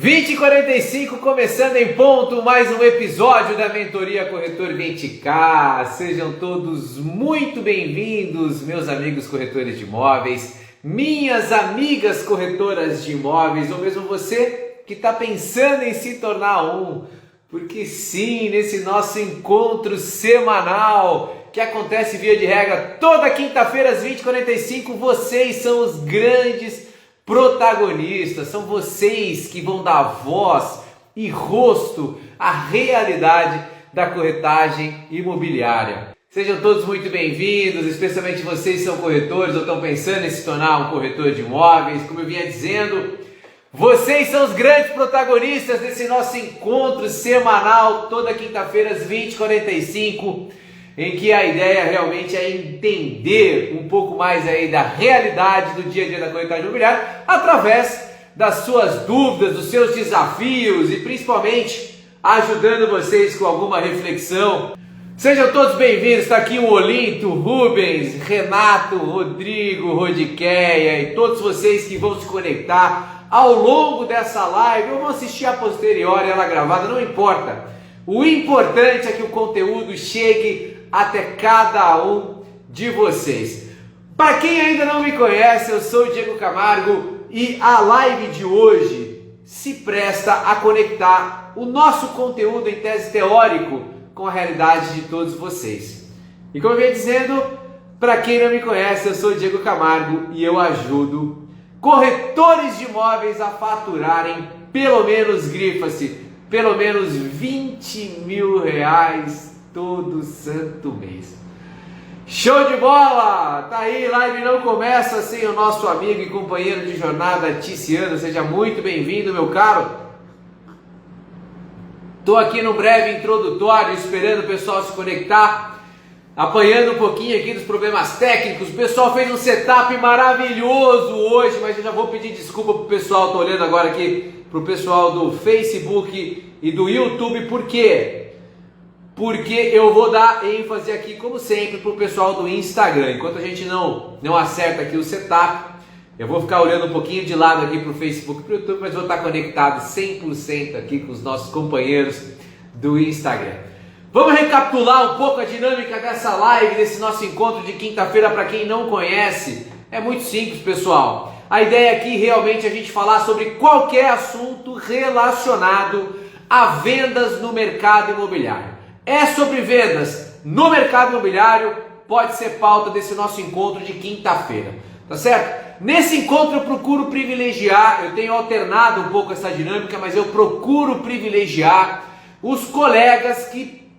20h45, começando em ponto, mais um episódio da Mentoria Corretor 20K. Sejam todos muito bem-vindos, meus amigos corretores de imóveis, minhas amigas corretoras de imóveis, ou mesmo você que está pensando em se tornar um. Porque sim, nesse nosso encontro semanal, que acontece via de regra toda quinta-feira às 20h45, vocês são os grandes protagonistas, são vocês que vão dar voz e rosto à realidade da corretagem imobiliária. Sejam todos muito bem-vindos, especialmente vocês que são corretores ou estão pensando em se tornar um corretor de imóveis. Como eu vinha dizendo, vocês são os grandes protagonistas desse nosso encontro semanal, toda quinta-feira às 20h45, em que a ideia realmente é entender um pouco mais aí da realidade do dia a dia da corretagem imobiliária através das suas dúvidas, dos seus desafios e principalmente ajudando vocês com alguma reflexão. Sejam todos bem-vindos, está aqui o Olinto, Rubens, Renato, Rodrigo, Rodiqueia e todos vocês que vão se conectar ao longo dessa live ou vão assistir a posteriori, ela gravada, não importa. O importante é que o conteúdo chegue até cada um de vocês. Para quem ainda não me conhece, eu sou o Diego Camargo e a live de hoje se presta a conectar o nosso conteúdo em tese teórico com a realidade de todos vocês. E como eu vinha dizendo, para quem não me conhece, eu sou o Diego Camargo e eu ajudo corretores de imóveis a faturarem pelo menos, grifa-se, pelo menos R$20 mil todo santo mês. Show de bola! Tá aí, live não começa sem o nosso amigo e companheiro de jornada, Ticiano. Seja muito bem-vindo, meu caro. Tô aqui no breve introdutório, esperando o pessoal se conectar, apanhando um pouquinho aqui dos problemas técnicos. O pessoal fez um setup maravilhoso hoje, mas eu já vou pedir desculpa pro pessoal. Tô olhando agora aqui pro pessoal do Facebook e do YouTube. Por quê? Porque eu vou dar ênfase aqui, como sempre, para o pessoal do Instagram. Enquanto a gente não acerta aqui o setup, eu vou ficar olhando um pouquinho de lado aqui para o Facebook e para o YouTube, mas vou estar conectado 100% aqui com os nossos companheiros do Instagram. Vamos recapitular um pouco a dinâmica dessa live, desse nosso encontro de quinta-feira. Para quem não conhece, é muito simples, pessoal. A ideia aqui realmente é a gente falar sobre qualquer assunto relacionado a vendas no mercado imobiliário. É sobre vendas no mercado imobiliário, pode ser pauta desse nosso encontro de quinta-feira, tá certo? Nesse encontro eu procuro privilegiar, eu tenho alternado um pouco essa dinâmica, mas eu procuro privilegiar os colegas que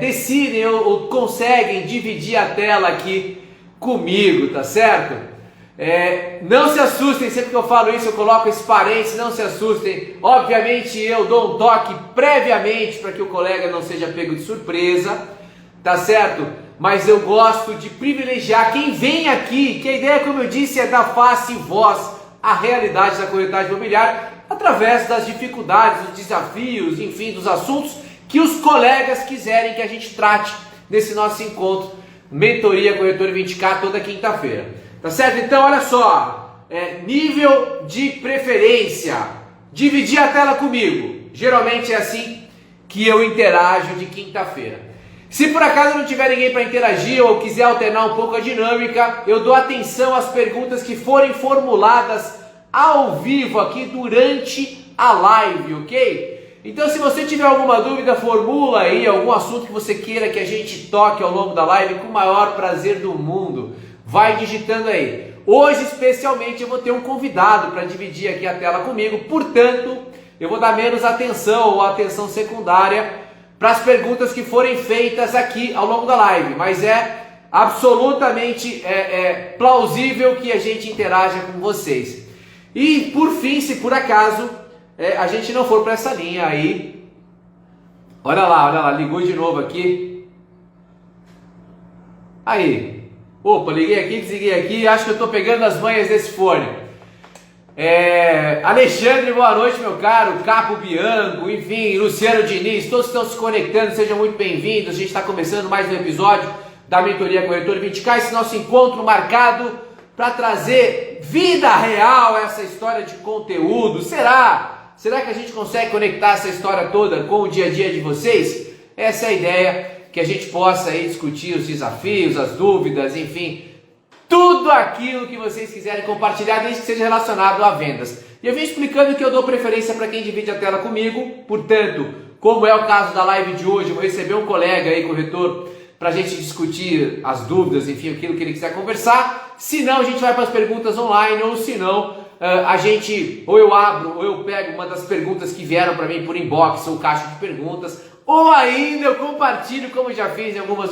decidem ou conseguem dividir a tela aqui comigo, tá certo? Não se assustem, sempre que eu falo isso eu coloco esse parênteses, não se assustem. Obviamente eu dou um toque previamente para que o colega não seja pego de surpresa, tá certo? Mas eu gosto de privilegiar quem vem aqui, que a ideia, como eu disse, é dar face e voz à realidade da corretagem imobiliária através das dificuldades, dos desafios, enfim, dos assuntos que os colegas quiserem que a gente trate nesse nosso encontro Mentoria Corretor 20K toda quinta-feira. Tá certo? Então, olha só, nível de preferência, dividir a tela comigo, geralmente é assim que eu interajo de quinta-feira. Se por acaso não tiver ninguém para interagir ou quiser alternar um pouco a dinâmica, eu dou atenção às perguntas que forem formuladas ao vivo aqui durante a live, ok? Então, se você tiver alguma dúvida, formula aí algum assunto que você queira que a gente toque ao longo da live com o maior prazer do mundo. Vai digitando aí. Hoje, especialmente, eu vou ter um convidado para dividir aqui a tela comigo. Portanto, eu vou dar menos atenção ou atenção secundária para as perguntas que forem feitas aqui ao longo da live. Mas é absolutamente plausível que a gente interaja com vocês. E, por fim, se por acaso a gente não for para essa linha aí... Olha lá, ligou de novo aqui. Aí... Opa, liguei aqui, desliguei aqui, acho que eu estou pegando as manhas desse fone. Alexandre, boa noite, meu caro, Capo Bianco, enfim, Luciano Diniz, todos estão se conectando, sejam muito bem-vindos. A gente está começando mais um episódio da Mentoria Corretor 20K, esse nosso encontro marcado para trazer vida real a essa história de conteúdo. Será Será que a gente consegue conectar essa história toda com o dia a dia de vocês? Essa é a ideia, que a gente possa aí discutir os desafios, as dúvidas, enfim, tudo aquilo que vocês quiserem compartilhar, desde que seja relacionado a vendas. E eu vim explicando que eu dou preferência para quem divide a tela comigo, portanto, como é o caso da live de hoje, eu vou receber um colega aí, corretor, para a gente discutir as dúvidas, enfim, aquilo que ele quiser conversar. Se não, a gente vai para as perguntas online, ou se não, a gente, ou eu abro, ou eu pego uma das perguntas que vieram para mim por inbox, ou caixa de perguntas, ou ainda eu compartilho, como já fiz em algumas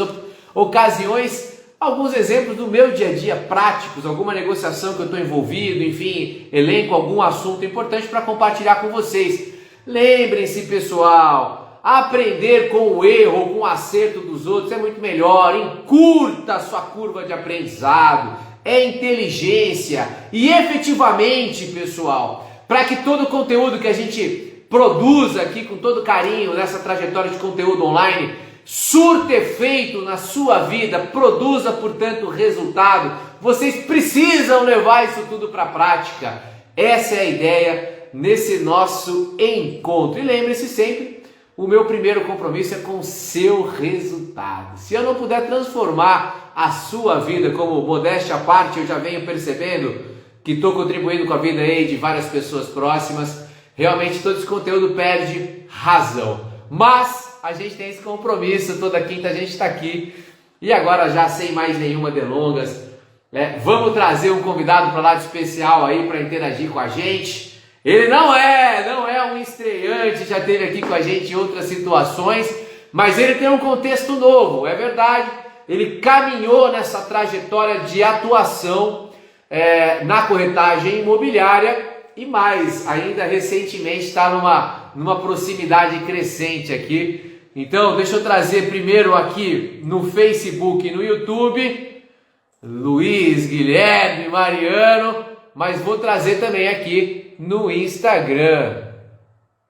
ocasiões, alguns exemplos do meu dia a dia práticos, alguma negociação que eu estou envolvido, enfim, elenco algum assunto importante para compartilhar com vocês. Lembrem-se, pessoal, aprender com o erro ou com o acerto dos outros é muito melhor. Encurta a sua curva de aprendizado, é inteligência e efetivamente, pessoal, para que todo o conteúdo que a gente produza aqui com todo carinho nessa trajetória de conteúdo online surta efeito na sua vida, produza, portanto, resultado. Vocês precisam levar isso tudo para a prática. Essa é a ideia nesse nosso encontro. E lembre-se sempre, o meu primeiro compromisso é com o seu resultado. Se eu não puder transformar a sua vida, como modéstia à parte, eu já venho percebendo que estou contribuindo com a vida aí de várias pessoas próximas, realmente todo esse conteúdo perde razão. Mas a gente tem esse compromisso, toda quinta a gente está aqui. E agora, já sem mais nenhuma delongas, vamos trazer um convidado para lá de especial aí para interagir com a gente. Ele não é um estreante, já esteve aqui com a gente em outras situações, mas ele tem um contexto novo, é verdade. Ele caminhou nessa trajetória de atuação na corretagem imobiliária e mais, ainda recentemente está numa proximidade crescente aqui. Então, deixa eu trazer primeiro aqui no Facebook e no YouTube, Luiz Guilherme Mariano, mas vou trazer também aqui no Instagram.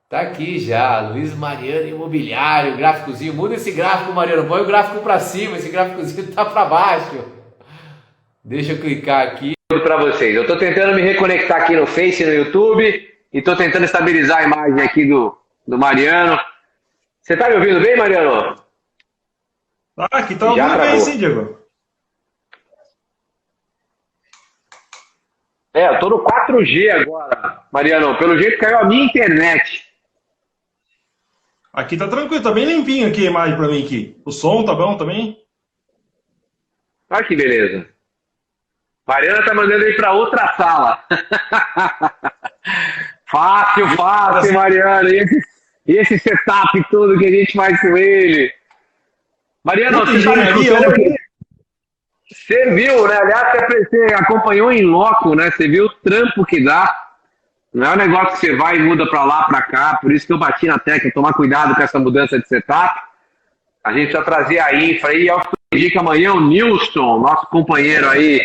Tá aqui já, Luiz Mariano Imobiliário, gráficozinho. Muda esse gráfico, Mariano, põe o gráfico para cima, esse gráficozinho tá para baixo. Deixa eu clicar aqui para vocês. Eu tô tentando me reconectar aqui no Face e no YouTube e tô tentando estabilizar a imagem aqui do Mariano. Você tá me ouvindo bem, Mariano? Aqui tá ouvindo bem, sim, Diego. Eu tô no 4G agora, Mariano. Pelo jeito caiu a minha internet. Aqui tá tranquilo, tá bem limpinho aqui a imagem pra mim aqui. O som tá bom também? Olha que beleza. Mariana tá mandando aí pra outra sala. Fácil, Mariano. E esse setup todo que a gente faz com ele. Mariano, você tá me escutando aqui? Você viu, né? Aliás, você acompanhou em loco, né? Você viu o trampo que dá. Não é um negócio que você vai e muda pra lá, pra cá. Por isso que eu bati na tecla, tomar cuidado com essa mudança de setup. A gente já trazia a infra aí. Eu entendi que amanhã o Nilson, nosso companheiro aí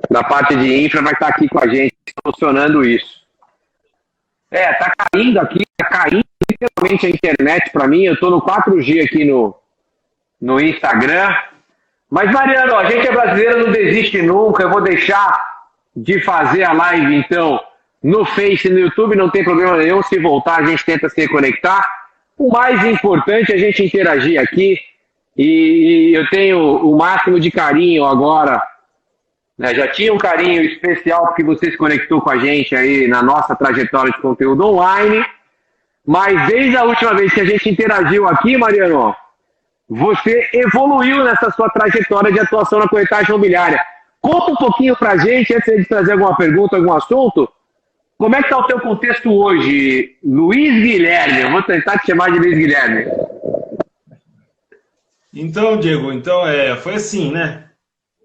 da parte de infra, vai estar aqui com a gente, solucionando isso. Tá caindo literalmente a internet pra mim. Eu tô no 4G aqui no Instagram. Mas, Mariano, a gente é brasileiro, não desiste nunca. Eu vou deixar de fazer a live, então, no Face e no YouTube, não tem problema nenhum. Se voltar, a gente tenta se reconectar. O mais importante é a gente interagir aqui. E eu tenho o máximo de carinho agora, né? Já tinha um carinho especial porque você se conectou com a gente aí na nossa trajetória de conteúdo online. Mas desde a última vez que a gente interagiu aqui, Mariano, você evoluiu nessa sua trajetória de atuação na corretagem imobiliária. Conta um pouquinho pra gente, antes de trazer alguma pergunta, algum assunto, como é que está o teu contexto hoje, Luiz Guilherme? Eu vou tentar te chamar de Luiz Guilherme. Então, Diego, foi assim, né?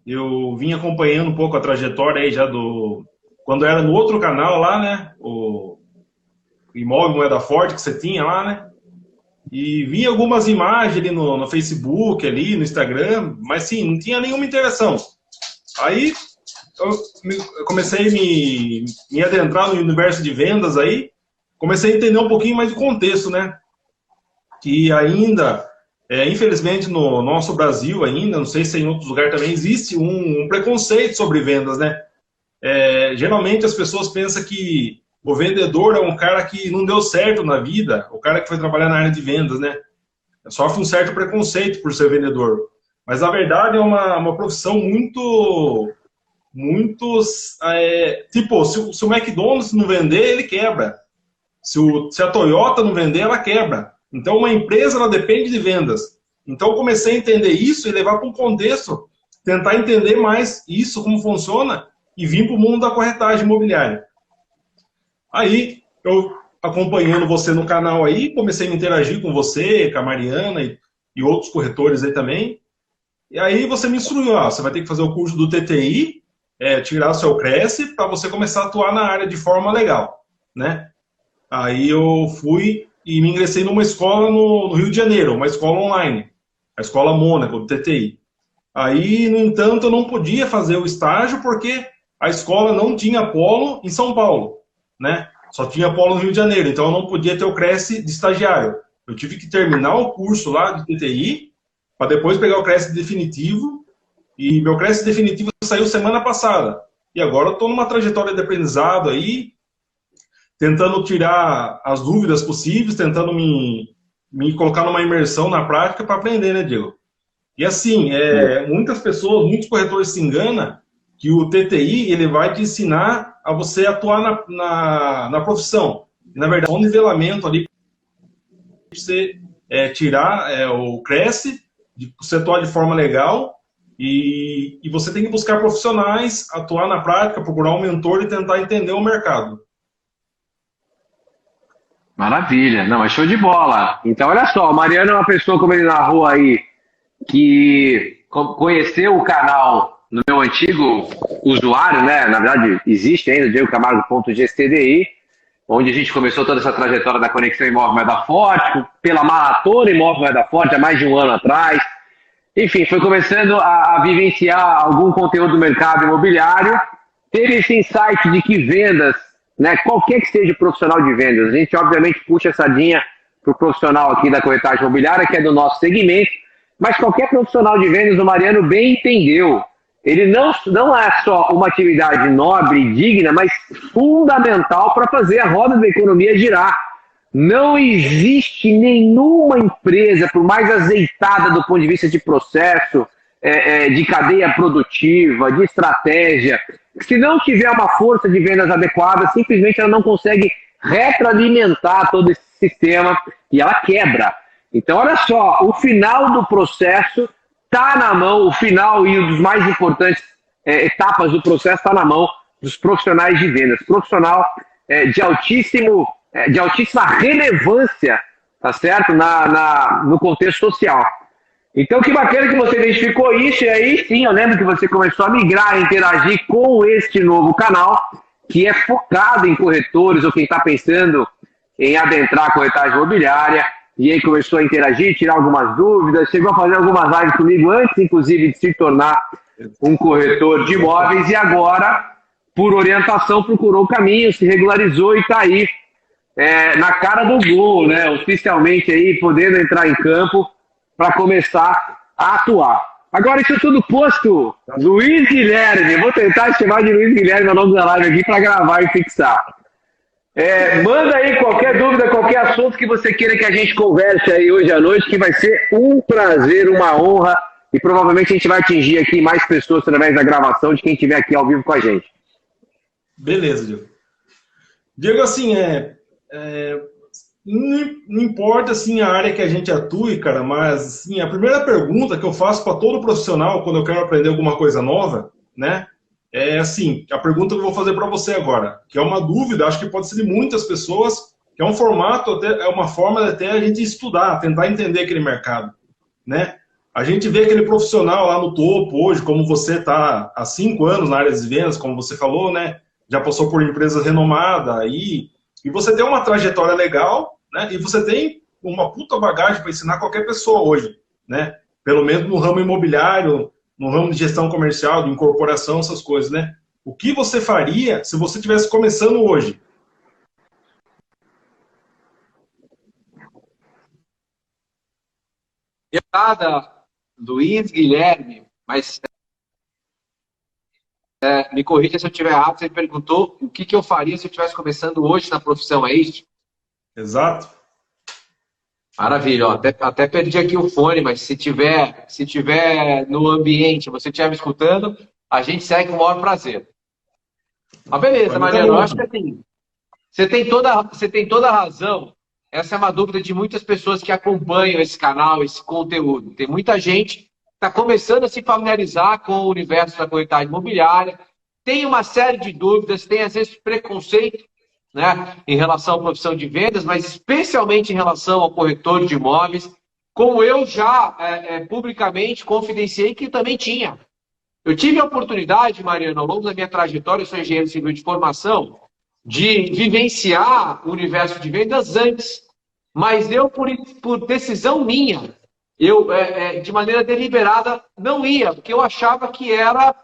Eu vim acompanhando um pouco a trajetória aí já quando era no outro canal lá, né? O Imóvel Moeda Forte que você tinha lá, né? E vi algumas imagens ali no Facebook, ali no Instagram, mas sim, não tinha nenhuma interação. Aí eu comecei a me adentrar no universo de vendas aí, comecei a entender um pouquinho mais do contexto, né? Que ainda, infelizmente no nosso Brasil ainda, não sei se em outros lugares também, existe um preconceito sobre vendas, né? Geralmente as pessoas pensam que o vendedor é um cara que não deu certo na vida, o cara que foi trabalhar na área de vendas, né? Sofre um certo preconceito por ser vendedor. Mas, na verdade, é uma profissão tipo, se o McDonald's não vender, ele quebra. Se a Toyota não vender, ela quebra. Então, uma empresa, ela depende de vendas. Então, eu comecei a entender isso e levar para um contexto, tentar entender mais isso, como funciona, e vir para o mundo da corretagem imobiliária. Aí, eu acompanhando você no canal aí, comecei a interagir com você, com a Mariana e outros corretores aí também. E aí você me instruiu, ó, você vai ter que fazer o curso do TTI, tirar o seu Cresce, para você começar a atuar na área de forma legal, né? Aí eu fui e me ingressei numa escola no Rio de Janeiro, uma escola online, a Escola Mônaco, do TTI. Aí, no entanto, eu não podia fazer o estágio porque a escola não tinha polo em São Paulo, né? Só tinha polo no Rio de Janeiro, então eu não podia ter o Cresce de estagiário. Eu tive que terminar o curso lá de TTI para depois pegar o Cresce definitivo, e meu Cresce definitivo saiu semana passada. E agora eu estou numa trajetória de aprendizado aí, tentando tirar as dúvidas possíveis, tentando me colocar numa imersão na prática para aprender, né, Diego? E assim, muitas pessoas, muitos corretores se enganam que o TTI ele vai te ensinar a você atuar na profissão. E, na verdade, é um nivelamento ali para você tirar o Cresce, você atuar de forma legal, e você tem que buscar profissionais, atuar na prática, procurar um mentor e tentar entender o mercado. Maravilha, não, é show de bola. Então, olha só, o Mariano é uma pessoa, como ele narrou aí, que conheceu o canal no meu antigo usuário, né? Na verdade, existe ainda, diegocamargo.gstdi, onde a gente começou toda essa trajetória da Conexão Imóvel Moeda Forte, pela Maratona Imóvel Moeda Forte, há mais de um ano atrás. Enfim, foi começando a vivenciar algum conteúdo do mercado imobiliário, teve esse insight de que vendas, né, qualquer que seja o profissional de vendas, a gente obviamente puxa a sardinha para o profissional aqui da corretagem imobiliária, que é do nosso segmento, mas qualquer profissional de vendas, o Mariano bem entendeu, ele não é só uma atividade nobre e digna, mas fundamental para fazer a roda da economia girar. Não existe nenhuma empresa, por mais azeitada do ponto de vista de processo, de cadeia produtiva, de estratégia, se não tiver uma força de vendas adequada, simplesmente ela não consegue retroalimentar todo esse sistema e ela quebra. Então, olha só, o final do processo está na mão, o final e um dos mais importantes etapas do processo está na mão dos profissionais de vendas. Profissional de altíssima relevância, tá certo? No contexto social. Então, que bacana que você identificou isso, e aí sim, eu lembro que você começou a migrar, a interagir com este novo canal, que é focado em corretores, ou quem está pensando em adentrar a corretagem imobiliária, e aí começou a interagir, tirar algumas dúvidas, chegou a fazer algumas lives comigo antes, inclusive, de se tornar um corretor de imóveis, e agora, por orientação, procurou o caminho, se regularizou e está aí, na cara do gol, né? Oficialmente aí, podendo entrar em campo para começar a atuar. Agora, isso tudo posto, Luiz Guilherme, vou tentar chamar de Luiz Guilherme ao longo da live aqui para gravar e fixar. Manda aí qualquer dúvida, qualquer assunto que você queira que a gente converse aí hoje à noite, que vai ser um prazer, uma honra, e provavelmente a gente vai atingir aqui mais pessoas através da gravação de quem estiver aqui ao vivo com a gente. Beleza, Diego. Diego, assim, não importa assim, a área que a gente atue, cara, mas assim, a primeira pergunta que eu faço para todo profissional quando eu quero aprender alguma coisa nova, né? É assim, a pergunta que eu vou fazer para você agora, que é uma dúvida, acho que pode ser de muitas pessoas, que é um formato, é uma forma de até a gente estudar, tentar entender aquele mercado, né? A gente vê aquele profissional lá no topo hoje, como você está há 5 anos na área de vendas, como você falou, né? Já passou por empresas renomadas e você tem uma trajetória legal, né? E você tem uma puta bagagem para ensinar qualquer pessoa hoje, né? Pelo menos no ramo imobiliário, no ramo de gestão comercial, de incorporação, essas coisas, né? O que você faria se você estivesse começando hoje? Luiz Guilherme, mas Me corrija se eu estiver errado, você perguntou o que eu faria se eu estivesse começando hoje na profissão, é isso? Exato. Maravilha, ó, até perdi aqui o fone, mas se tiver no ambiente, você estiver me escutando, a gente segue com o maior prazer. Mas beleza, Pra mim tá Mariano, eu bom. acho que assim, você tem toda a razão. Essa é uma dúvida de muitas pessoas que acompanham esse canal, esse conteúdo. Tem muita gente que está começando a se familiarizar com o universo da corretagem imobiliária, tem uma série de dúvidas, tem às vezes preconceito, né, em relação à profissão de vendas, mas especialmente em relação ao corretor de imóveis, como eu já publicamente confidenciei que também tinha. Eu tive a oportunidade, Mariana, ao longo da minha trajetória, eu sou engenheiro civil de formação, de vivenciar o universo de vendas antes. Mas eu, por decisão minha, eu, de maneira deliberada, não ia, porque eu achava que era,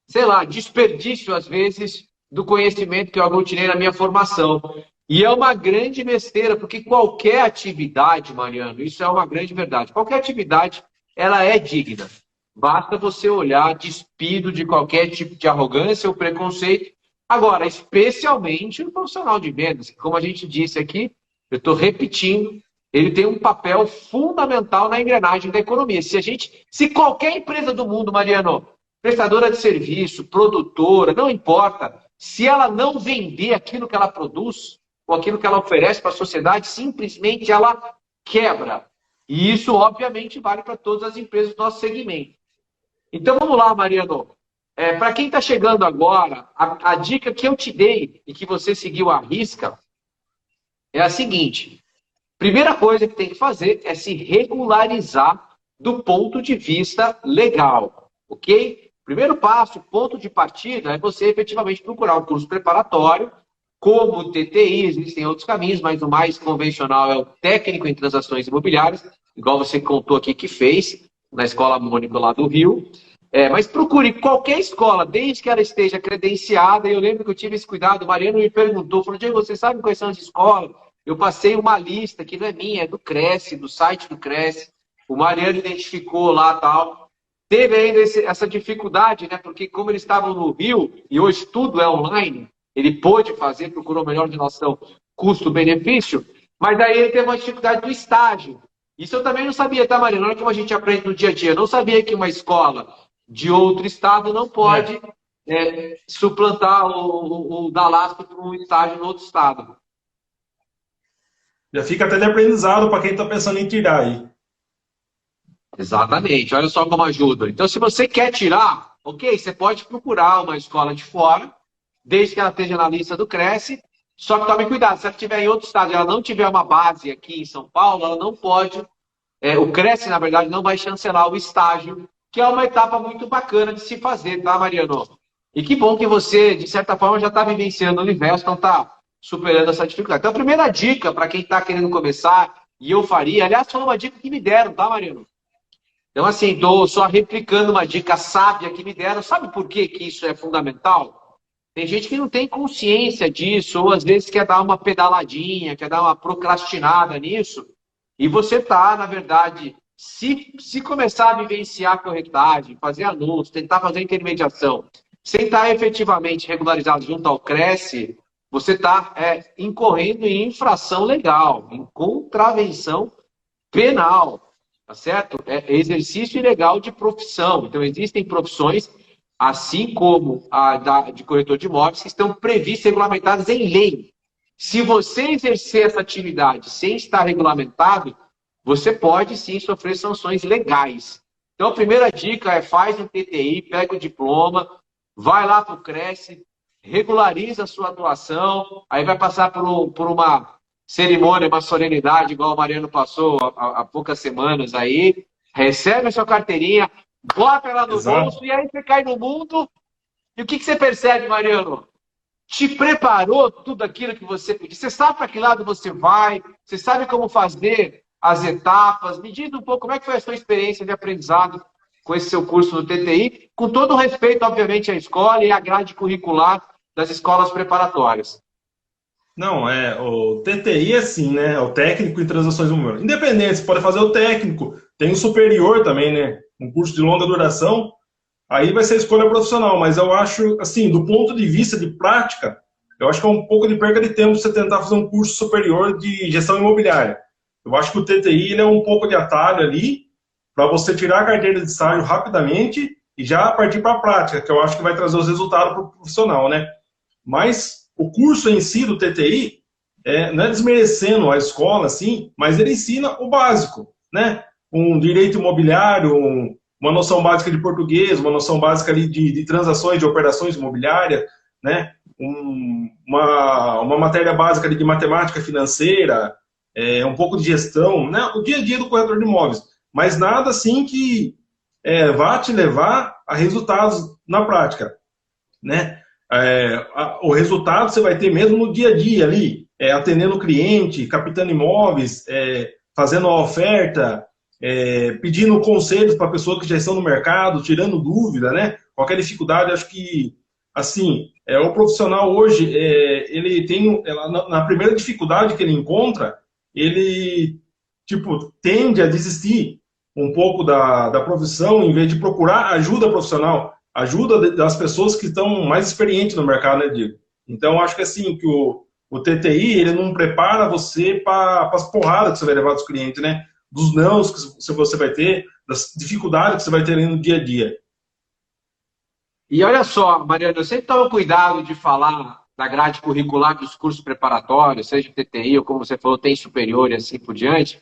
sei lá, desperdício, às vezes, do conhecimento que eu aglutinei na minha formação. E é uma grande besteira, porque qualquer atividade, Mariano, isso é uma grande verdade, qualquer atividade, ela é digna. Basta você olhar despido de qualquer tipo de arrogância ou preconceito. Agora, especialmente no profissional de vendas, que, como a gente disse aqui, eu estou repetindo, ele tem um papel fundamental na engrenagem da economia. Se qualquer empresa do mundo, Mariano, prestadora de serviço, produtora, não importa, se ela não vender aquilo que ela produz, ou aquilo que ela oferece para a sociedade, simplesmente ela quebra. E isso, obviamente, vale para todas as empresas do nosso segmento. Então vamos lá, Mariano. Para quem está chegando agora, a dica que eu te dei e que você seguiu à risca é a seguinte: primeira coisa que tem que fazer é se regularizar do ponto de vista legal, ok? Primeiro passo, ponto de partida, é você efetivamente procurar um curso preparatório, como o TTI, existem outros caminhos, mas o mais convencional é o técnico em transações imobiliárias, igual você contou aqui que fez na Escola Mônica lá do Rio. Mas procure qualquer escola, desde que ela esteja credenciada. Eu lembro que eu tive esse cuidado, o Mariano me perguntou, falou: Diego, você sabe quais são as escolas? Eu passei uma lista, que não é minha, é do Cresce, do site do Cresce. O Mariano identificou lá tal. Teve ainda essa dificuldade, né? Porque como eles estavam no Rio, e hoje tudo é online, ele pôde fazer, procurou melhor relação custo-benefício, mas aí ele teve uma dificuldade do estágio. Isso eu também não sabia, tá, Mariano? Olha como a gente aprende no dia a dia. Eu não sabia que uma escola de outro estado não pode suplantar o Dalasco para um estágio no outro estado. Já fica até de aprendizado para quem está pensando em tirar aí. Exatamente, olha só como ajuda. Então, se você quer tirar, ok, você pode procurar uma escola de fora, desde que ela esteja na lista do Cresce, só que tome cuidado, se ela estiver em outro estado e ela não tiver uma base aqui em São Paulo, ela não pode, o Cresce, na verdade, não vai chancelar o estágio, que é uma etapa muito bacana de se fazer, tá, Mariano? E que bom que você, de certa forma, já está vivenciando o universo, então está superando essa dificuldade. Então, a primeira dica para quem está querendo começar, e eu faria, aliás, foi uma dica que me deram, tá, Mariano? Então, assim, estou só replicando uma dica sábia que me deram. Sabe por que isso é fundamental? Tem gente que não tem consciência disso, ou às vezes quer dar uma pedaladinha, quer dar uma procrastinada nisso, e você está, na verdade, se começar a vivenciar a corretagem, fazer anúncio, tentar fazer intermediação, sem estar efetivamente regularizado junto ao Cresce, você está incorrendo em infração legal, em contravenção penal. Tá certo? É exercício ilegal de profissão. Então, existem profissões, assim como a de corretor de imóveis, que estão previstas, regulamentadas em lei. Se você exercer essa atividade sem estar regulamentado, você pode sim sofrer sanções legais. Então, a primeira dica é: faz um TTI, pega o diploma, vai lá para o Cresce, regulariza a sua atuação, aí vai passar por uma cerimônia, uma solenidade, igual o Mariano passou há poucas semanas aí, recebe a sua carteirinha, bota ela no Exato. bolso, e aí você cai no mundo. E o que você percebe, Mariano? Te preparou tudo aquilo que você pediu. Você sabe para que lado você vai, você sabe como fazer as etapas. Me diz um pouco como é que foi a sua experiência de aprendizado com esse seu curso no TTI, com todo o respeito, obviamente, à escola e à grade curricular das escolas preparatórias. Não, o TTI é assim, né? É o técnico em transações imobiliárias. Independente, você pode fazer o técnico, tem o superior também, né? Um curso de longa duração. aí vai ser a escolha profissional. Mas eu acho, assim, do ponto de vista de prática, eu acho que é um pouco de perda de tempo você tentar fazer um curso superior de gestão imobiliária. Eu acho que o TTI ele é um pouco de atalho ali para você tirar a carteira de estágio rapidamente e já partir para a prática, que eu acho que vai trazer os resultados para o profissional, né? Mas o curso em si do TTI, não é desmerecendo a escola, assim, mas ele ensina o básico, né? Um direito imobiliário, uma noção básica de português, uma noção básica ali de transações, de operações imobiliárias, né? Uma matéria básica ali de matemática financeira, um pouco de gestão, né? O dia a dia do corretor de imóveis, mas nada assim que vá te levar a resultados na prática, né? O resultado você vai ter mesmo no dia a dia ali, atendendo o cliente, captando imóveis, fazendo a oferta, pedindo conselhos para pessoas que já estão no mercado, tirando dúvida, né? Qualquer dificuldade, acho que, assim, o profissional hoje, ele tem, na primeira dificuldade que ele encontra, ele, tipo, tende a desistir um pouco da profissão, em vez de procurar ajuda profissional, ajuda das pessoas que estão mais experientes no mercado, né, Diego? Então, acho que assim, que o TTI, ele não prepara você para as porradas que você vai levar dos clientes, né? Dos nãos que você vai ter, das dificuldades que você vai ter ali no dia a dia. E olha só, Mariano, eu sempre tomo cuidado de falar da grade curricular dos cursos preparatórios, seja TTI ou, como você falou, tem superior e assim por diante,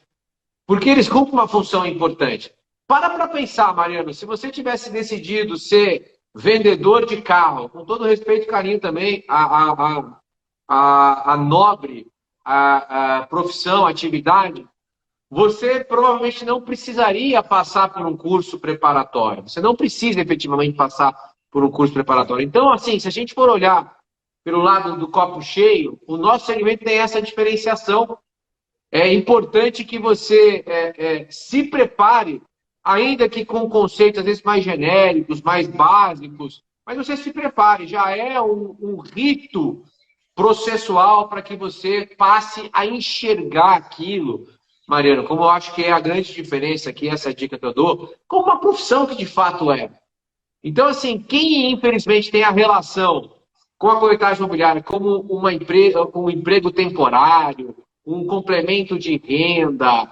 porque eles cumprem uma função importante. Para pensar, Mariano, se você tivesse decidido ser vendedor de carro, com todo respeito e carinho também, a nobre a profissão, a atividade, você provavelmente não precisaria passar por um curso preparatório. Você não precisa efetivamente passar por um curso preparatório. Então, assim, se a gente for olhar pelo lado do copo cheio, o nosso segmento tem essa diferenciação. É importante que você se prepare, ainda que com conceitos às vezes mais genéricos, mais básicos, mas você se prepare, já é um rito processual para que você passe a enxergar aquilo, Mariano, como eu acho que é a grande diferença aqui, essa dica que eu dou, como uma profissão que de fato é. Então, assim, quem infelizmente tem a relação com a corretagem imobiliária como uma empresa, um emprego temporário, um complemento de renda,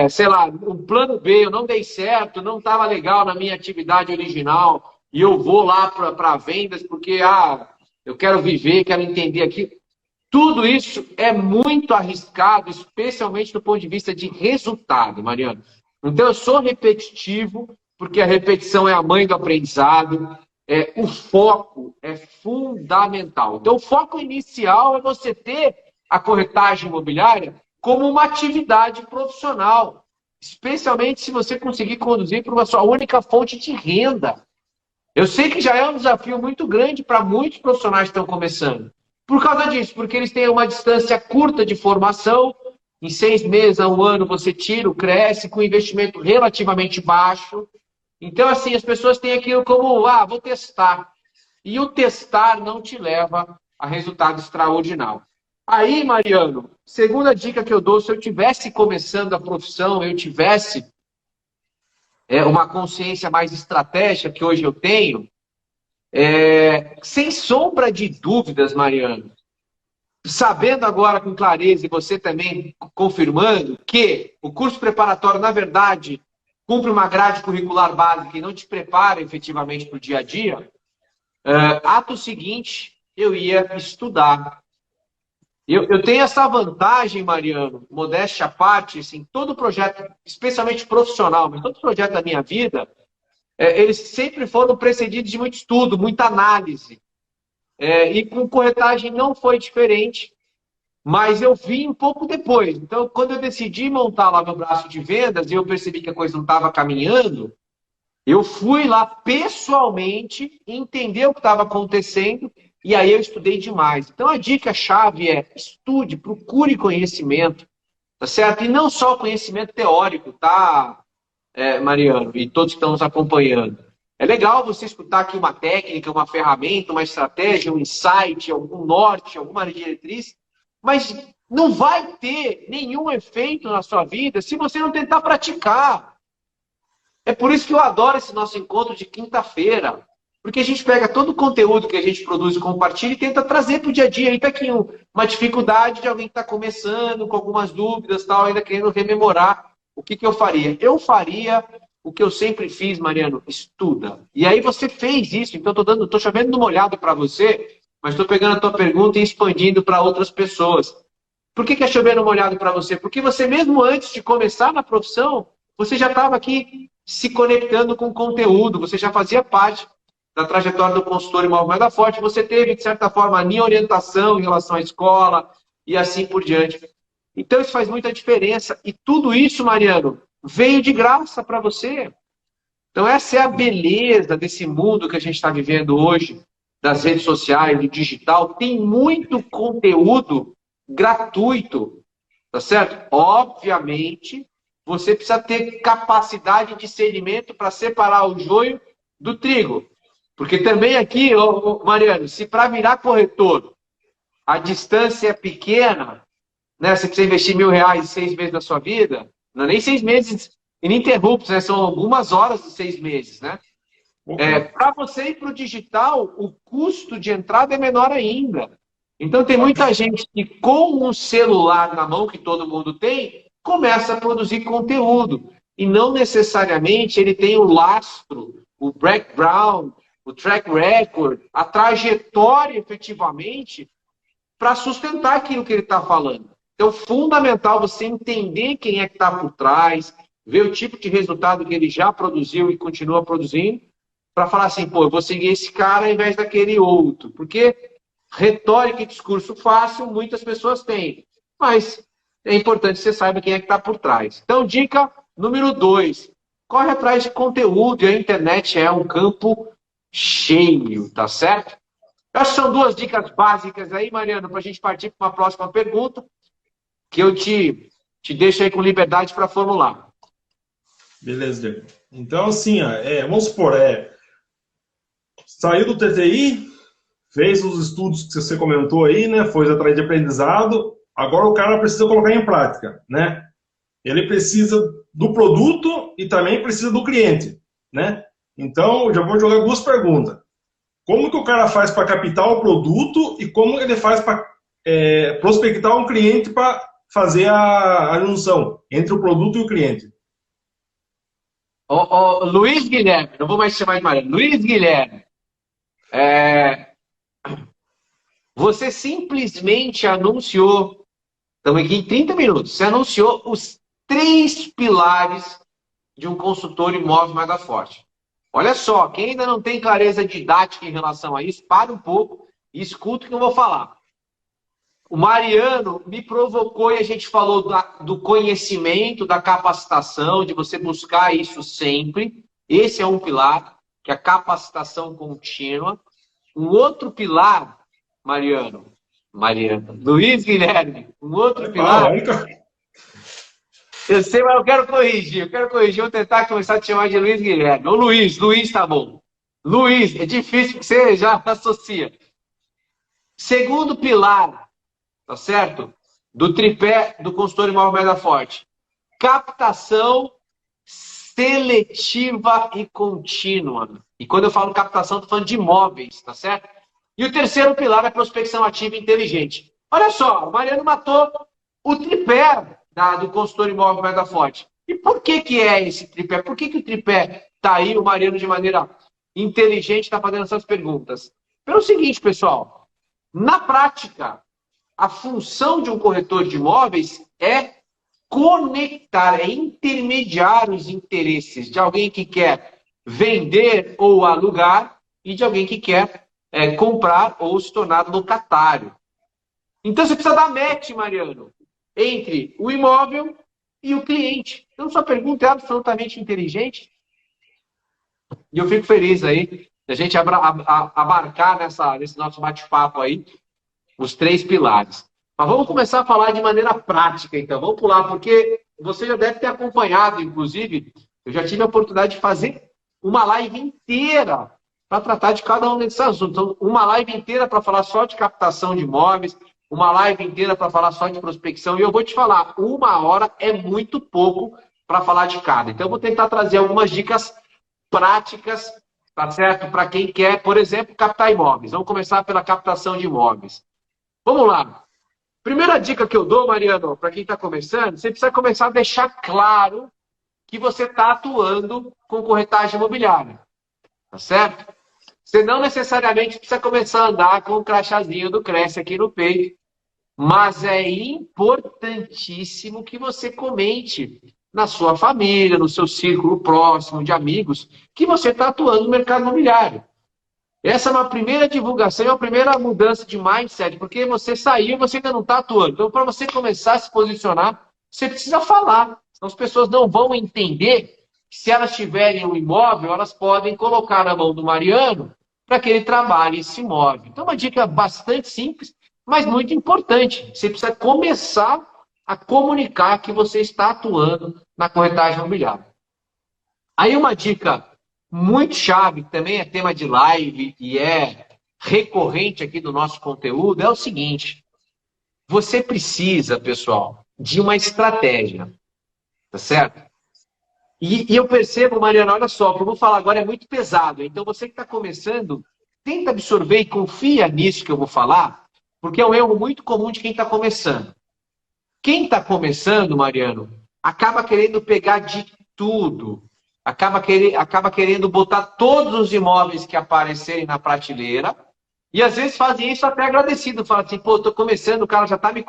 sei lá, um plano B, eu não dei certo, não estava legal na minha atividade original, e eu vou lá para vendas porque eu quero viver, quero entender aqui. Tudo isso é muito arriscado, especialmente do ponto de vista de resultado, Mariano. Então, eu sou repetitivo, porque a repetição é a mãe do aprendizado. O foco é fundamental. Então, o foco inicial é você ter a corretagem imobiliária como uma atividade profissional, especialmente se você conseguir conduzir para uma sua única fonte de renda. Eu sei que já é um desafio muito grande para muitos profissionais que estão começando. Por causa disso, porque eles têm uma distância curta de formação, em 6 meses a 1 ano você tira, cresce, com investimento relativamente baixo. Então, assim, as pessoas têm aquilo como, vou testar. E o testar não te leva a resultado extraordinário. Aí, Mariano, segunda dica que eu dou, se eu tivesse começando a profissão, eu tivesse uma consciência mais estratégica que hoje eu tenho, sem sombra de dúvidas, Mariano, sabendo agora com clareza, e você também confirmando, que o curso preparatório, na verdade, cumpre uma grade curricular básica e não te prepara efetivamente para o dia a dia, ato seguinte, eu ia estudar. Eu tenho essa vantagem, Mariano, modéstia à parte, assim, todo projeto, especialmente profissional, mas todo projeto da minha vida, eles sempre foram precedidos de muito estudo, muita análise. E com corretagem não foi diferente, mas eu vim um pouco depois. Então, quando eu decidi montar lá meu braço de vendas e eu percebi que a coisa não estava caminhando, eu fui lá pessoalmente entender o que estava acontecendo e aí eu estudei demais. Então, a dica-chave é estude, procure conhecimento, tá certo? E não só conhecimento teórico, tá, Mariano, e todos que estão nos acompanhando. É legal você escutar aqui uma técnica, uma ferramenta, uma estratégia, um insight, algum norte, alguma diretriz, mas não vai ter nenhum efeito na sua vida se você não tentar praticar. É por isso que eu adoro esse nosso encontro de quinta-feira. Porque a gente pega todo o conteúdo que a gente produz e compartilha e tenta trazer para o dia a dia. Aí tá aqui uma dificuldade de alguém que está começando, com algumas dúvidas, tal, ainda querendo rememorar o que eu faria. Eu faria o que eu sempre fiz, Mariano, estuda. E aí você fez isso, então estou chovendo no molhado para você, mas estou pegando a tua pergunta e expandindo para outras pessoas. Por que é chover no molhado para você? Porque você mesmo antes de começar na profissão, você já estava aqui se conectando com conteúdo, você já fazia parte da trajetória do consultor Imóvel Moeda Forte, você teve, de certa forma, a minha orientação em relação à escola e assim por diante. Então, isso faz muita diferença. E tudo isso, Mariano, veio de graça para você. Então, essa é a beleza desse mundo que a gente está vivendo hoje, das redes sociais, do digital. Tem muito conteúdo gratuito, tá certo? Obviamente, você precisa ter capacidade de discernimento para separar o joio do trigo. Porque também aqui, Mariano, se para virar corretor a distância é pequena, né, você precisa investir R$ 1.000 em 6 meses da sua vida, não é nem 6 meses ininterruptos, né, são algumas horas de 6 meses, né? Para você ir para o digital, o custo de entrada é menor ainda. Então tem muita gente que com um celular na mão, que todo mundo tem, começa a produzir conteúdo. E não necessariamente ele tem o lastro, o background, o track record, a trajetória efetivamente para sustentar aquilo que ele está falando. Então, fundamental você entender quem é que está por trás, ver o tipo de resultado que ele já produziu e continua produzindo, para falar assim, pô, eu vou seguir esse cara ao invés daquele outro. Porque retórica e discurso fácil muitas pessoas têm, mas é importante que você saiba quem é que está por trás. Então, dica número 2, corre atrás de conteúdo, e a internet é um campo cheio, tá certo? Eu acho que são 2 dicas básicas aí, Mariano, para a gente partir para uma próxima pergunta, que eu te deixo aí com liberdade para formular. Beleza, Diego. Então, assim, vamos supor, saiu do TTI, fez os estudos que você comentou aí, né? Foi atrás de aprendizado, agora o cara precisa colocar em prática, né? Ele precisa do produto e também precisa do cliente, né? Então, eu já vou jogar 2 perguntas. Como que o cara faz para captar o produto e como ele faz para prospectar um cliente para fazer a junção entre o produto e o cliente? Luiz Guilherme, não vou mais chamar de Mariano. Luiz Guilherme, você simplesmente anunciou, estamos aqui em 30 minutos, você anunciou os 3 pilares de um consultor imóvel Moeda Forte. Olha só, quem ainda não tem clareza didática em relação a isso, para um pouco e escuta o que eu vou falar. O Mariano me provocou e a gente falou do conhecimento, da capacitação, de você buscar isso sempre. Esse é um pilar, que é a capacitação contínua. Um outro pilar, Mariano, Luiz Guilherme, um outro pilar... Eu sei, mas eu quero corrigir, vou tentar começar a te chamar de Luiz Guilherme. Ou Luiz tá bom. Luiz, é difícil que você já associa. Segundo pilar, tá certo? Do tripé do consultor imóvel Moeda Forte. Captação seletiva e contínua. E quando eu falo captação, estou falando de imóveis, tá certo? E o terceiro pilar é a prospecção ativa e inteligente. Olha só, o Mariano matou o tripé do consultor imóvel Moeda Forte. E por que é esse tripé? Por que o tripé está aí, o Mariano, de maneira inteligente, está fazendo essas perguntas? Pelo seguinte, pessoal, na prática, a função de um corretor de imóveis é conectar, é intermediar os interesses de alguém que quer vender ou alugar e de alguém que quer comprar ou se tornar locatário. Então você precisa dar match, Mariano, entre o imóvel e o cliente. Então sua pergunta é absolutamente inteligente e eu fico feliz aí de a gente abarcar nesse nosso bate-papo aí os 3 pilares. Mas vamos começar a falar de maneira prática, então. Vamos pular, porque você já deve ter acompanhado, inclusive, eu já tive a oportunidade de fazer uma live inteira para tratar de cada um desses assuntos. Então, uma live inteira para falar só de captação de imóveis, uma live inteira para falar só de prospecção. E eu vou te falar, 1 hora é muito pouco para falar de cada. Então, eu vou tentar trazer algumas dicas práticas, tá certo? Para quem quer, por exemplo, captar imóveis. Vamos começar pela captação de imóveis. Vamos lá. Primeira dica que eu dou, Mariano, para quem está começando, você precisa começar a deixar claro que você está atuando com corretagem imobiliária. Tá certo? Você não necessariamente precisa começar a andar com o crachazinho do Cresce aqui no peito, mas é importantíssimo que você comente na sua família, no seu círculo próximo de amigos, que você está atuando no mercado imobiliário. Essa é uma primeira divulgação, é uma primeira mudança de mindset, porque você saiu e você ainda não está atuando. Então, para você começar a se posicionar, você precisa falar. Senão as pessoas não vão entender que se elas tiverem um imóvel, elas podem colocar na mão do Mariano para que ele trabalhe esse imóvel. Então, uma dica bastante simples, mas muito importante. Você precisa começar a comunicar que você está atuando na corretagem imobiliária. Aí uma dica muito chave, que também é tema de live e é recorrente aqui do nosso conteúdo, é o seguinte. Você precisa, pessoal, de uma estratégia, tá certo? E eu percebo, Mariana, olha só, o que eu vou falar agora é muito pesado. Então você que está começando, tenta absorver e confia nisso que eu vou falar, porque é um erro muito comum de quem está começando. Quem está começando, Mariano, acaba querendo pegar de tudo. Acaba querendo botar todos os imóveis que aparecerem na prateleira. E às vezes fazem isso até agradecido. Fala assim, pô, estou começando, o cara já está me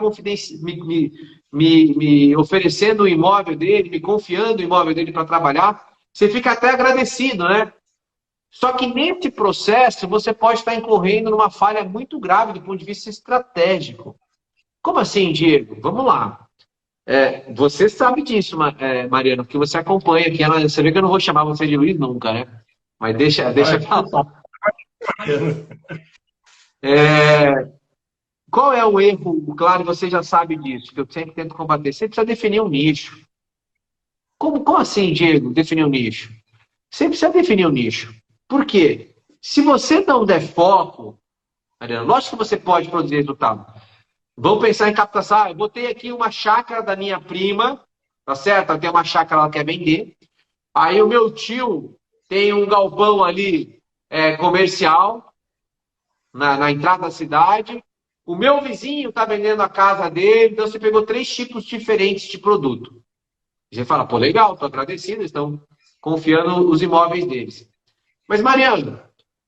oferecendo o imóvel dele, me confiando o imóvel dele para trabalhar. Você fica até agradecido, né? Só que nesse processo você pode estar incorrendo numa falha muito grave do ponto de vista estratégico. Como assim, Diego? Vamos lá. Você sabe disso, Mariano, porque você acompanha aqui. Você vê que eu não vou chamar você de Luiz nunca, né? Mas deixa eu falar. Qual é o erro? Claro, você já sabe disso, que eu sempre tento combater. Você precisa definir um nicho. Como assim, Diego, definir um nicho? Você precisa definir um nicho. Por quê? Se você não der foco, Mariano, lógico que você pode produzir resultado. Vamos pensar em captação. Eu botei aqui uma chácara da minha prima, tá certo? Ela tem uma chácara, ela quer vender. Aí o meu tio tem um galpão ali comercial na entrada da cidade. O meu vizinho está vendendo a casa dele. Então você pegou 3 tipos diferentes de produto. Você fala, pô, legal, estou agradecido, estão confiando os imóveis deles. Mas, Mariano,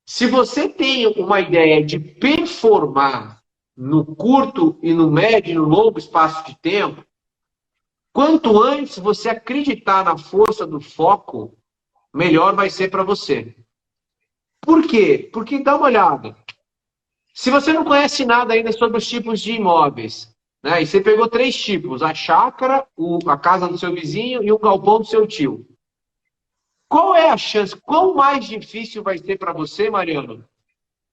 se você tem uma ideia de performar no curto e no médio e no longo espaço de tempo, quanto antes você acreditar na força do foco, melhor vai ser para você. Por quê? Porque dá uma olhada. Se você não conhece nada ainda sobre os tipos de imóveis, né, e você pegou 3 tipos, a chácara, a casa do seu vizinho e o galpão do seu tio. Qual é a chance? Quão mais difícil vai ser para você, Mariano,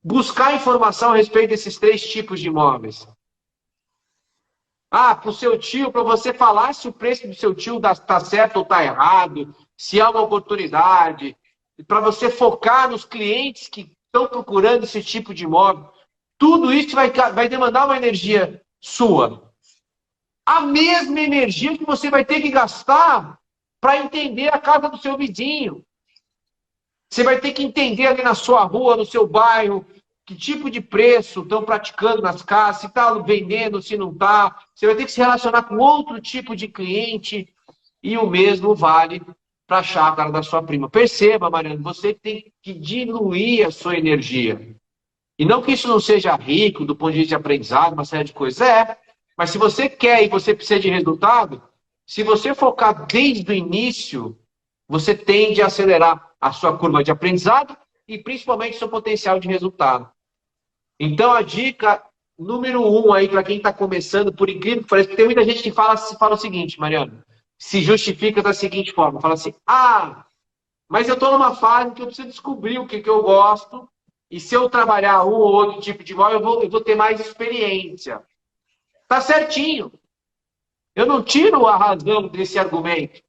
buscar informação a respeito desses 3 tipos de imóveis? Para o seu tio, para você falar se o preço do seu tio está certo ou está errado, se há uma oportunidade, para você focar nos clientes que estão procurando esse tipo de imóvel. Tudo isso vai demandar uma energia sua. A mesma energia que você vai ter que gastar para entender a casa do seu vizinho. Você vai ter que entender ali na sua rua, no seu bairro, que tipo de preço estão praticando nas casas, se está vendendo, se não está. Você vai ter que se relacionar com outro tipo de cliente e o mesmo vale para a chácara da sua prima. Perceba, Mariano, você tem que diluir a sua energia. E não que isso não seja rico do ponto de vista de aprendizado, uma série de coisas. Mas se você quer e você precisa de resultado, se você focar desde o início, você tende a acelerar a sua curva de aprendizado e principalmente seu potencial de resultado. Então a dica número 1 aí para quem está começando, por incrível que pareça, porque tem muita gente que fala o seguinte, Mariano, se justifica da seguinte forma, fala assim, mas eu estou numa fase que eu preciso descobrir o que eu gosto e se eu trabalhar um ou outro tipo de imóvel, eu vou ter mais experiência. Tá certinho. Eu não tiro a razão desse argumento.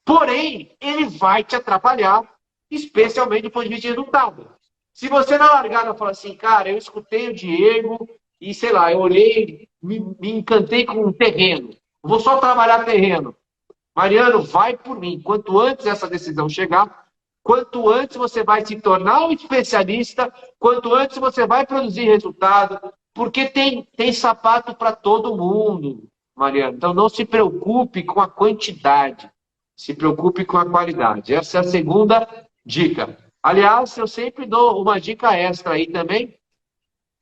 Porém, ele vai te atrapalhar, especialmente do ponto de vista de resultado. Se você na largada falar assim, cara, eu escutei o Diego e, sei lá, eu olhei, me encantei com um terreno. Eu vou só trabalhar terreno. Mariano, vai por mim. Quanto antes essa decisão chegar, quanto antes você vai se tornar um especialista, quanto antes você vai produzir resultado, porque tem sapato para todo mundo, Mariano. Então não se preocupe com a quantidade, se preocupe com a qualidade. Essa é a segunda dica. Aliás, eu sempre dou uma dica extra aí também,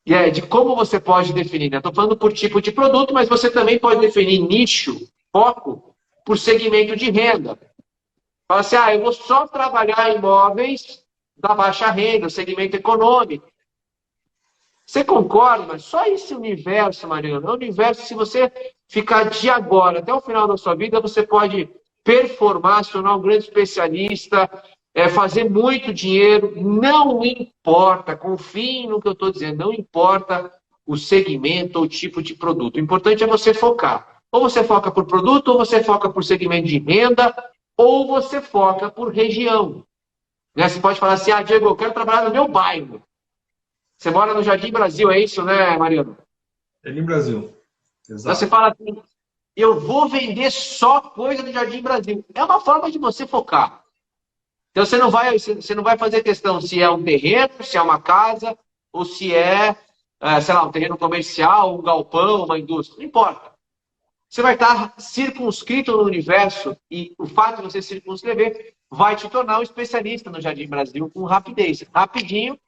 e é de como você pode definir. Estou falando por tipo de produto, mas você também pode definir nicho, foco, por segmento de renda. Fala assim, eu vou só trabalhar em imóveis da baixa renda, segmento econômico. Você concorda? Mas só esse universo, Mariano, é um universo, se você ficar de agora até o final da sua vida, você pode performar, se tornar um grande especialista, fazer muito dinheiro. Não importa, confie no que eu estou dizendo, não importa o segmento ou o tipo de produto. O importante é você focar. Ou você foca por produto, ou você foca por segmento de renda, ou você foca por região. Né? Você pode falar assim, Diego, eu quero trabalhar no meu bairro. Você mora no Jardim Brasil, é isso, né, Mariano? É no Brasil. Exato. Então você fala assim, eu vou vender só coisa do Jardim Brasil. É uma forma de você focar. Então você não vai fazer questão se é um terreno, se é uma casa, ou se sei lá, um terreno comercial, um galpão, uma indústria. Não importa. Você vai estar circunscrito no universo e o fato de você circunscrever vai te tornar um especialista no Jardim Brasil com rapidez. Rapidinho,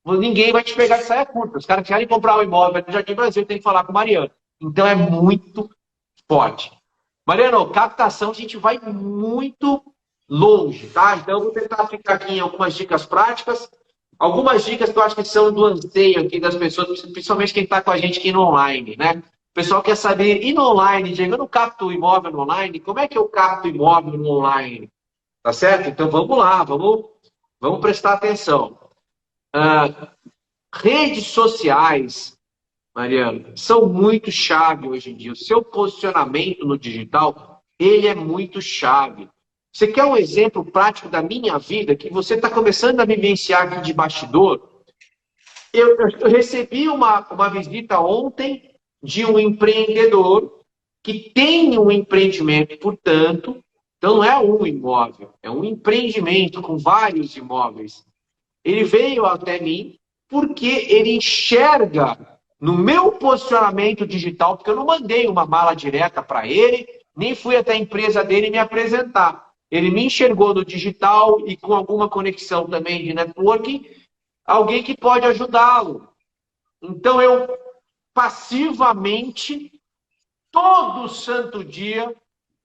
ninguém vai te pegar de saia curta. Os caras que querem comprar um imóvel no Jardim Brasil tem que falar com o Mariano. Então é muito forte. Mariano, captação a gente vai muito longe, tá? Então eu vou tentar ficar aqui em algumas dicas práticas. Algumas dicas que eu acho que são do anseio aqui das pessoas, principalmente quem está com a gente aqui no online, né? O pessoal quer saber, e no online, Diego, eu não capto imóvel no online? Como é que eu capto imóvel no online? Tá certo? Então vamos lá, vamos prestar atenção. Redes sociais, Mariano, são muito chave hoje em dia. O seu posicionamento no digital, ele é muito chave. Você quer um exemplo prático da minha vida, que você está começando a vivenciar aqui de bastidor? Eu recebi uma visita ontem de um empreendedor que tem um empreendimento, portanto, então não é um imóvel, é um empreendimento com vários imóveis. Ele veio até mim porque ele enxerga no meu posicionamento digital, porque eu não mandei uma mala direta para ele, nem fui até a empresa dele me apresentar. Ele me enxergou no digital e com alguma conexão também de networking, alguém que pode ajudá-lo. Então eu passivamente, todo santo dia,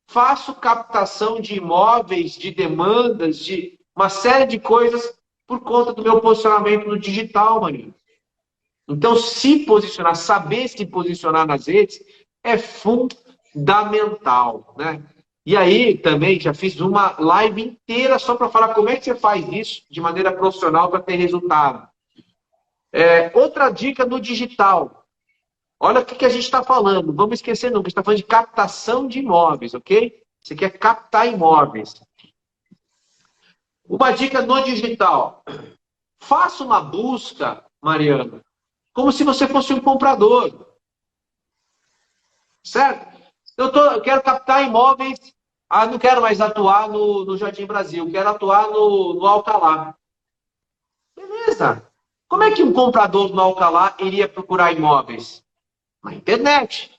faço captação de imóveis, de demandas, de uma série de coisas por conta do meu posicionamento no digital, Marinho. Então, se posicionar, saber se posicionar nas redes é fundamental, né? E aí, também, já fiz uma live inteira só para falar como é que você faz isso de maneira profissional para ter resultado. Outra dica no digital. Olha o que a gente está falando. Vamos esquecer nunca. A gente está falando de captação de imóveis, ok? Você quer captar imóveis. Uma dica no digital. Faça uma busca, Mariana, como se você fosse um comprador. Certo? Eu quero captar imóveis. Não quero mais atuar no Jardim Brasil. Quero atuar no Alcalá. Beleza. Como é que um comprador no Alcalá iria procurar imóveis? Na internet.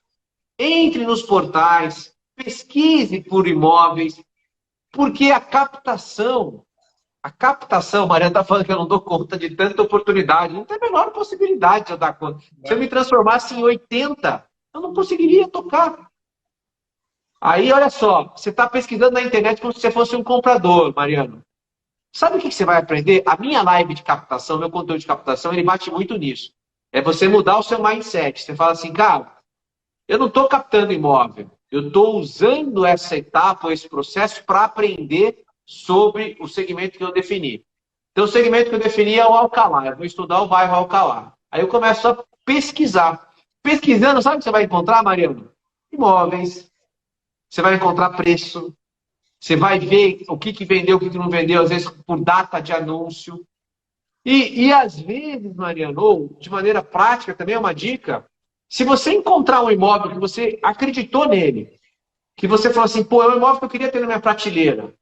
Entre nos portais, pesquise por imóveis, porque a captação, Mariana está falando que eu não dou conta de tanta oportunidade, não tem a menor possibilidade de eu dar conta. Se eu me transformasse em 80, eu não conseguiria tocar. Aí, olha só, você está pesquisando na internet como se você fosse um comprador, Mariano. Sabe o que você vai aprender? A minha live de captação, meu conteúdo de captação, ele bate muito nisso. É você mudar o seu mindset. Você fala assim, cara, eu não estou captando imóvel. Eu estou usando essa etapa, esse processo, para aprender sobre o segmento que eu defini. Então, o segmento que eu defini é o Alcalá. Eu vou estudar o bairro Alcalá. Aí eu começo a pesquisar. Pesquisando, sabe o que você vai encontrar, Mariano? Imóveis. Você vai encontrar preço. Você vai ver o que vendeu, o que não vendeu, às vezes por data de anúncio. E às vezes, Mariano, ou de maneira prática, também é uma dica, se você encontrar um imóvel que você acreditou nele, que você falou assim, pô, é um imóvel que eu queria ter na minha prateleira,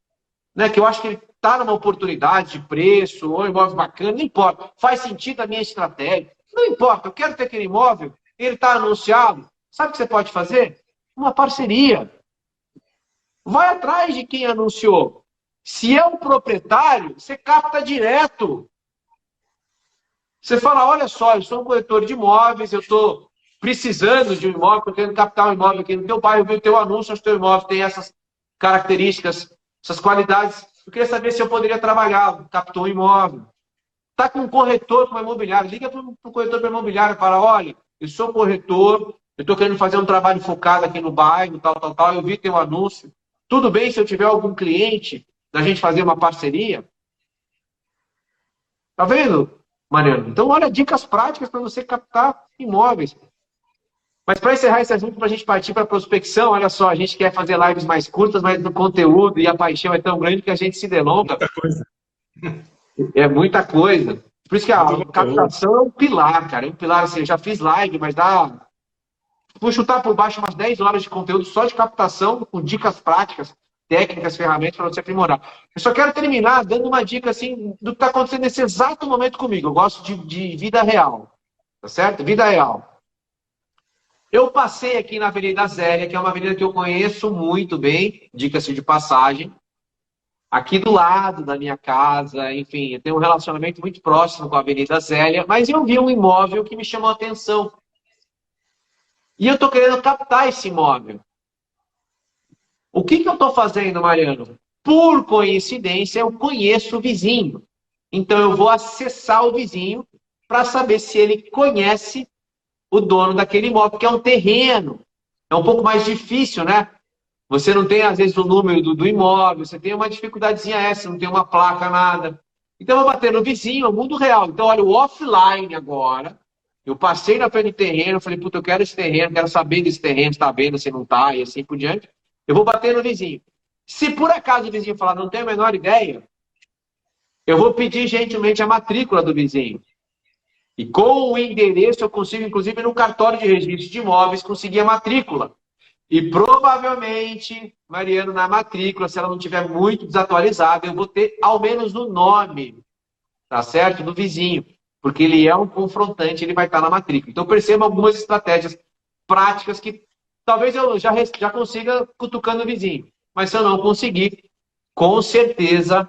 né? Que eu acho que ele está numa oportunidade de preço, ou um imóvel bacana, não importa. Faz sentido a minha estratégia. Não importa, eu quero ter aquele imóvel, ele está anunciado. Sabe o que você pode fazer? Uma parceria. Vai atrás de quem anunciou. Se é o proprietário, você capta direto. Você fala, olha só, eu sou um corretor de imóveis, eu estou precisando de um imóvel, estou querendo captar um imóvel aqui no teu bairro, eu vi o teu anúncio, acho que o teu imóvel tem essas características, essas qualidades. Eu queria saber se eu poderia trabalhar, captou um imóvel. Está com um corretor, com uma imobiliária, liga para o corretor para imobiliária e fala, olha, eu sou corretor, eu estou querendo fazer um trabalho focado aqui no bairro, tal, eu vi teu anúncio. Tudo bem se eu tiver algum cliente da gente fazer uma parceria? Tá vendo, Mariano? Então, olha, dicas práticas para você captar imóveis. Mas para encerrar esse assunto, para a gente partir para a prospecção, olha só, a gente quer fazer lives mais curtas, mas o conteúdo e a paixão é tão grande que a gente se delonga. Muita coisa. É muita coisa. Por isso que a Muito captação é um pilar, cara. É um pilar, assim, eu já fiz live, mas dá... Vou chutar por baixo umas 10 horas de conteúdo só de captação, com dicas práticas, técnicas, ferramentas para você aprimorar. Eu só quero terminar dando uma dica assim do que está acontecendo nesse exato momento comigo. Eu gosto de vida real, tá certo? Vida real. Eu passei aqui na Avenida Zélia, que é uma avenida que eu conheço muito bem, dica-se de passagem, aqui do lado da minha casa, enfim, eu tenho um relacionamento muito próximo com a Avenida Zélia, mas eu vi um imóvel que me chamou a atenção. E eu estou querendo captar esse imóvel. O que eu estou fazendo, Mariano? Por coincidência, eu conheço o vizinho. Então, eu vou acessar o vizinho para saber se ele conhece o dono daquele imóvel, porque é um terreno. É um pouco mais difícil, né? Você não tem, às vezes, o número do imóvel, você tem uma dificuldadezinha essa, não tem uma placa, nada. Então, eu vou bater no vizinho, é o mundo real. Então, olha, o offline agora... Eu passei na frente do terreno, falei, puta, eu quero esse terreno, quero saber desse terreno, se está vendo, se não está, e assim por diante. Eu vou bater no vizinho. Se por acaso o vizinho falar, não tenho a menor ideia, eu vou pedir gentilmente a matrícula do vizinho. E com o endereço eu consigo, inclusive no cartório de registro de imóveis, conseguir a matrícula. E provavelmente, Mariano, na matrícula, se ela não estiver muito desatualizada, eu vou ter ao menos o nome, tá certo? Do vizinho. Porque ele é um confrontante, ele vai estar na matrícula. Então, perceba algumas estratégias práticas que talvez eu já consiga cutucando o vizinho. Mas se eu não conseguir, com certeza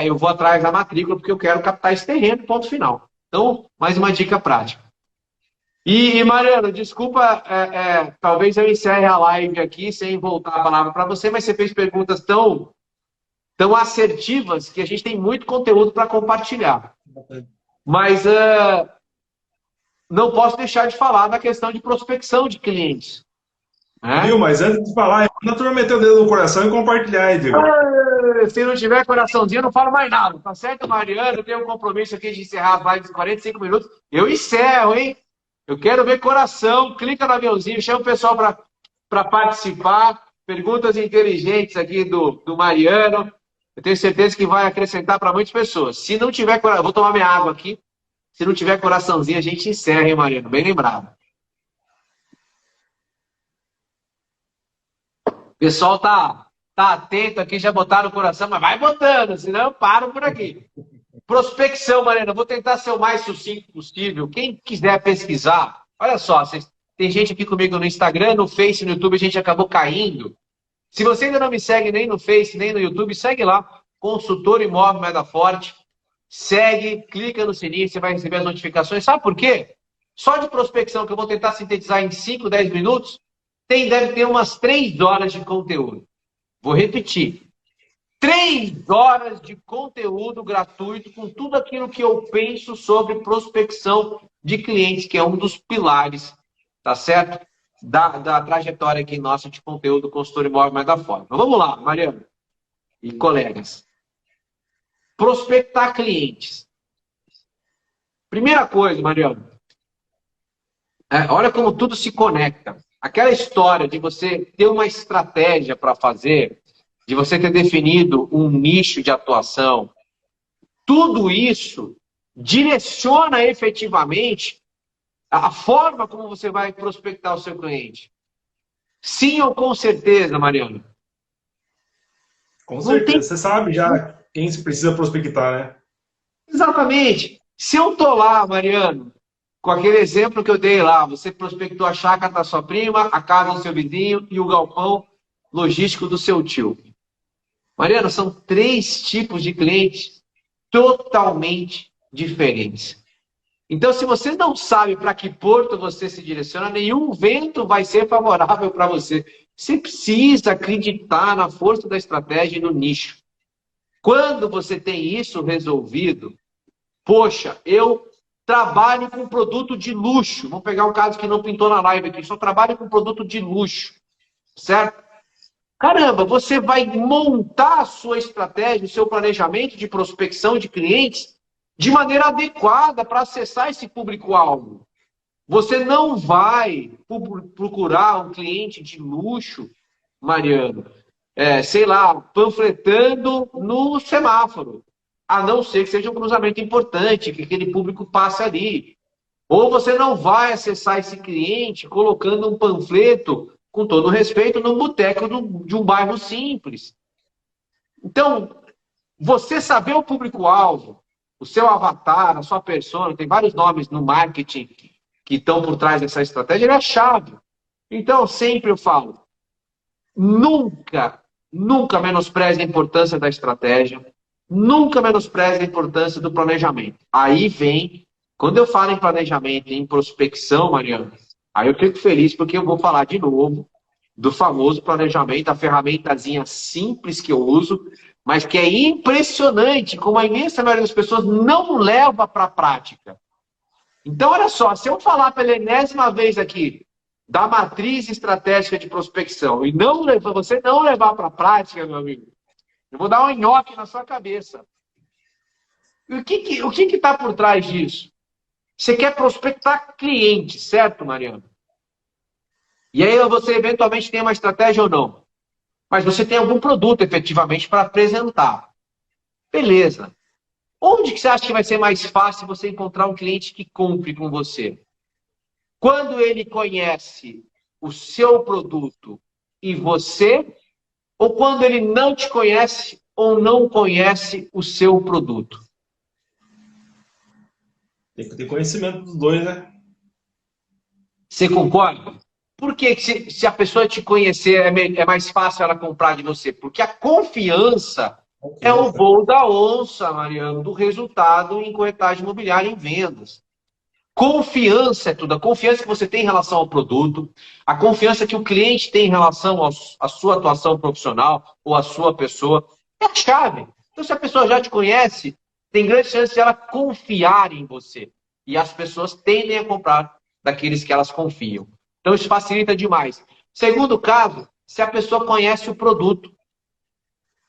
eu vou atrás da matrícula, porque eu quero captar esse terreno, ponto final. Então, mais uma dica prática. E Mariano, desculpa, talvez eu encerre a live aqui sem voltar a palavra para você, mas você fez perguntas tão assertivas que a gente tem muito conteúdo para compartilhar. Mas não posso deixar de falar da questão de prospecção de clientes. Viu? Mas antes de falar, a turma meter o dedo no coração e compartilhar aí, Diego. Se não tiver coraçãozinho, eu não falo mais nada. Tá certo, Mariano? Eu tenho um compromisso aqui de encerrar as lives em 45 minutos. Eu encerro, hein? Eu quero ver coração. Clica no aviãozinho, chama o pessoal para participar. Perguntas inteligentes aqui do Mariano. Eu tenho certeza que vai acrescentar para muitas pessoas. Se não tiver coração, vou tomar minha água aqui. Se não tiver coraçãozinho, a gente encerra, hein, Mariano? Bem lembrado. O pessoal tá atento aqui, já botaram o coração, mas vai botando, senão eu paro por aqui. Prospecção, Mariano. Eu vou tentar ser o mais sucinto possível. Quem quiser pesquisar, olha só, tem gente aqui comigo no Instagram, no Face, no YouTube, a gente acabou caindo. Se você ainda não me segue nem no Face, nem no YouTube, segue lá, Consultor Imóvel Moeda Forte. Segue, clica no sininho, você vai receber as notificações. Sabe por quê? Só de prospecção, que eu vou tentar sintetizar em 5, 10 minutos, deve ter umas 3 horas de conteúdo. Vou repetir. 3 horas de conteúdo gratuito com tudo aquilo que eu penso sobre prospecção de clientes, que é um dos pilares, tá certo? Da trajetória aqui nossa de conteúdo consultor imóvel mais da forma. Então, vamos lá, Mariano e colegas. Prospectar clientes. Primeira coisa, Mariano. Olha como tudo se conecta. Aquela história de você ter uma estratégia para fazer, de você ter definido um nicho de atuação, tudo isso direciona efetivamente a forma como você vai prospectar o seu cliente. Sim ou com certeza, Mariano? Com Não certeza. tem. Você sabe já quem se precisa prospectar, né? Exatamente. Se eu tô lá, Mariano, com aquele exemplo que eu dei lá, você prospectou a chácara da sua prima, a casa do seu vizinho e o galpão logístico do seu tio. Mariano, são 3 tipos de clientes totalmente diferentes. Então, se você não sabe para que porto você se direciona, nenhum vento vai ser favorável para você. Você precisa acreditar na força da estratégia e no nicho. Quando você tem isso resolvido, poxa, eu trabalho com produto de luxo. Vamos pegar um caso que não pintou na live aqui. Só trabalho com produto de luxo, certo? Caramba, você vai montar a sua estratégia, o seu planejamento de prospecção de clientes de maneira adequada para acessar esse público-alvo. Você não vai procurar um cliente de luxo, Mariano, sei lá, panfletando no semáforo. A não ser que seja um cruzamento importante, que aquele público passe ali. Ou você não vai acessar esse cliente colocando um panfleto, com todo respeito, no boteco de um bairro simples. Então, você saber o público-alvo, o seu avatar, a sua persona, tem vários nomes no marketing que estão por trás dessa estratégia, ele é a chave. Então, sempre eu falo, nunca menospreze a importância da estratégia, nunca menospreze a importância do planejamento. Aí vem, quando eu falo em planejamento e em prospecção, Mariana, aí eu fico feliz porque eu vou falar de novo do famoso planejamento, a ferramentazinha simples que eu uso, mas que é impressionante como a imensa maioria das pessoas não leva para a prática. Então, olha só, se eu falar pela enésima vez aqui da matriz estratégica de prospecção e você não levar para a prática, meu amigo, eu vou dar um nhoque na sua cabeça. E o que está por trás disso? Você quer prospectar cliente, certo, Mariana? E aí você eventualmente tem uma estratégia ou não. Mas você tem algum produto efetivamente para apresentar. Beleza. Onde que você acha que vai ser mais fácil você encontrar um cliente que compre com você? Quando ele conhece o seu produto e você, ou quando ele não te conhece ou não conhece o seu produto? Tem que ter conhecimento dos dois, né? Você concorda? Por que se a pessoa te conhecer é mais fácil ela comprar de você? Porque a confiança é o voo da onça, Mariano, do resultado em corretagem imobiliária em vendas. Confiança é tudo. A confiança que você tem em relação ao produto, a confiança que o cliente tem em relação à sua atuação profissional ou à sua pessoa, é a chave. Então, se a pessoa já te conhece, tem grande chance de ela confiar em você. E as pessoas tendem a comprar daqueles que elas confiam. Então, isso facilita demais. Segundo caso, se a pessoa conhece o produto,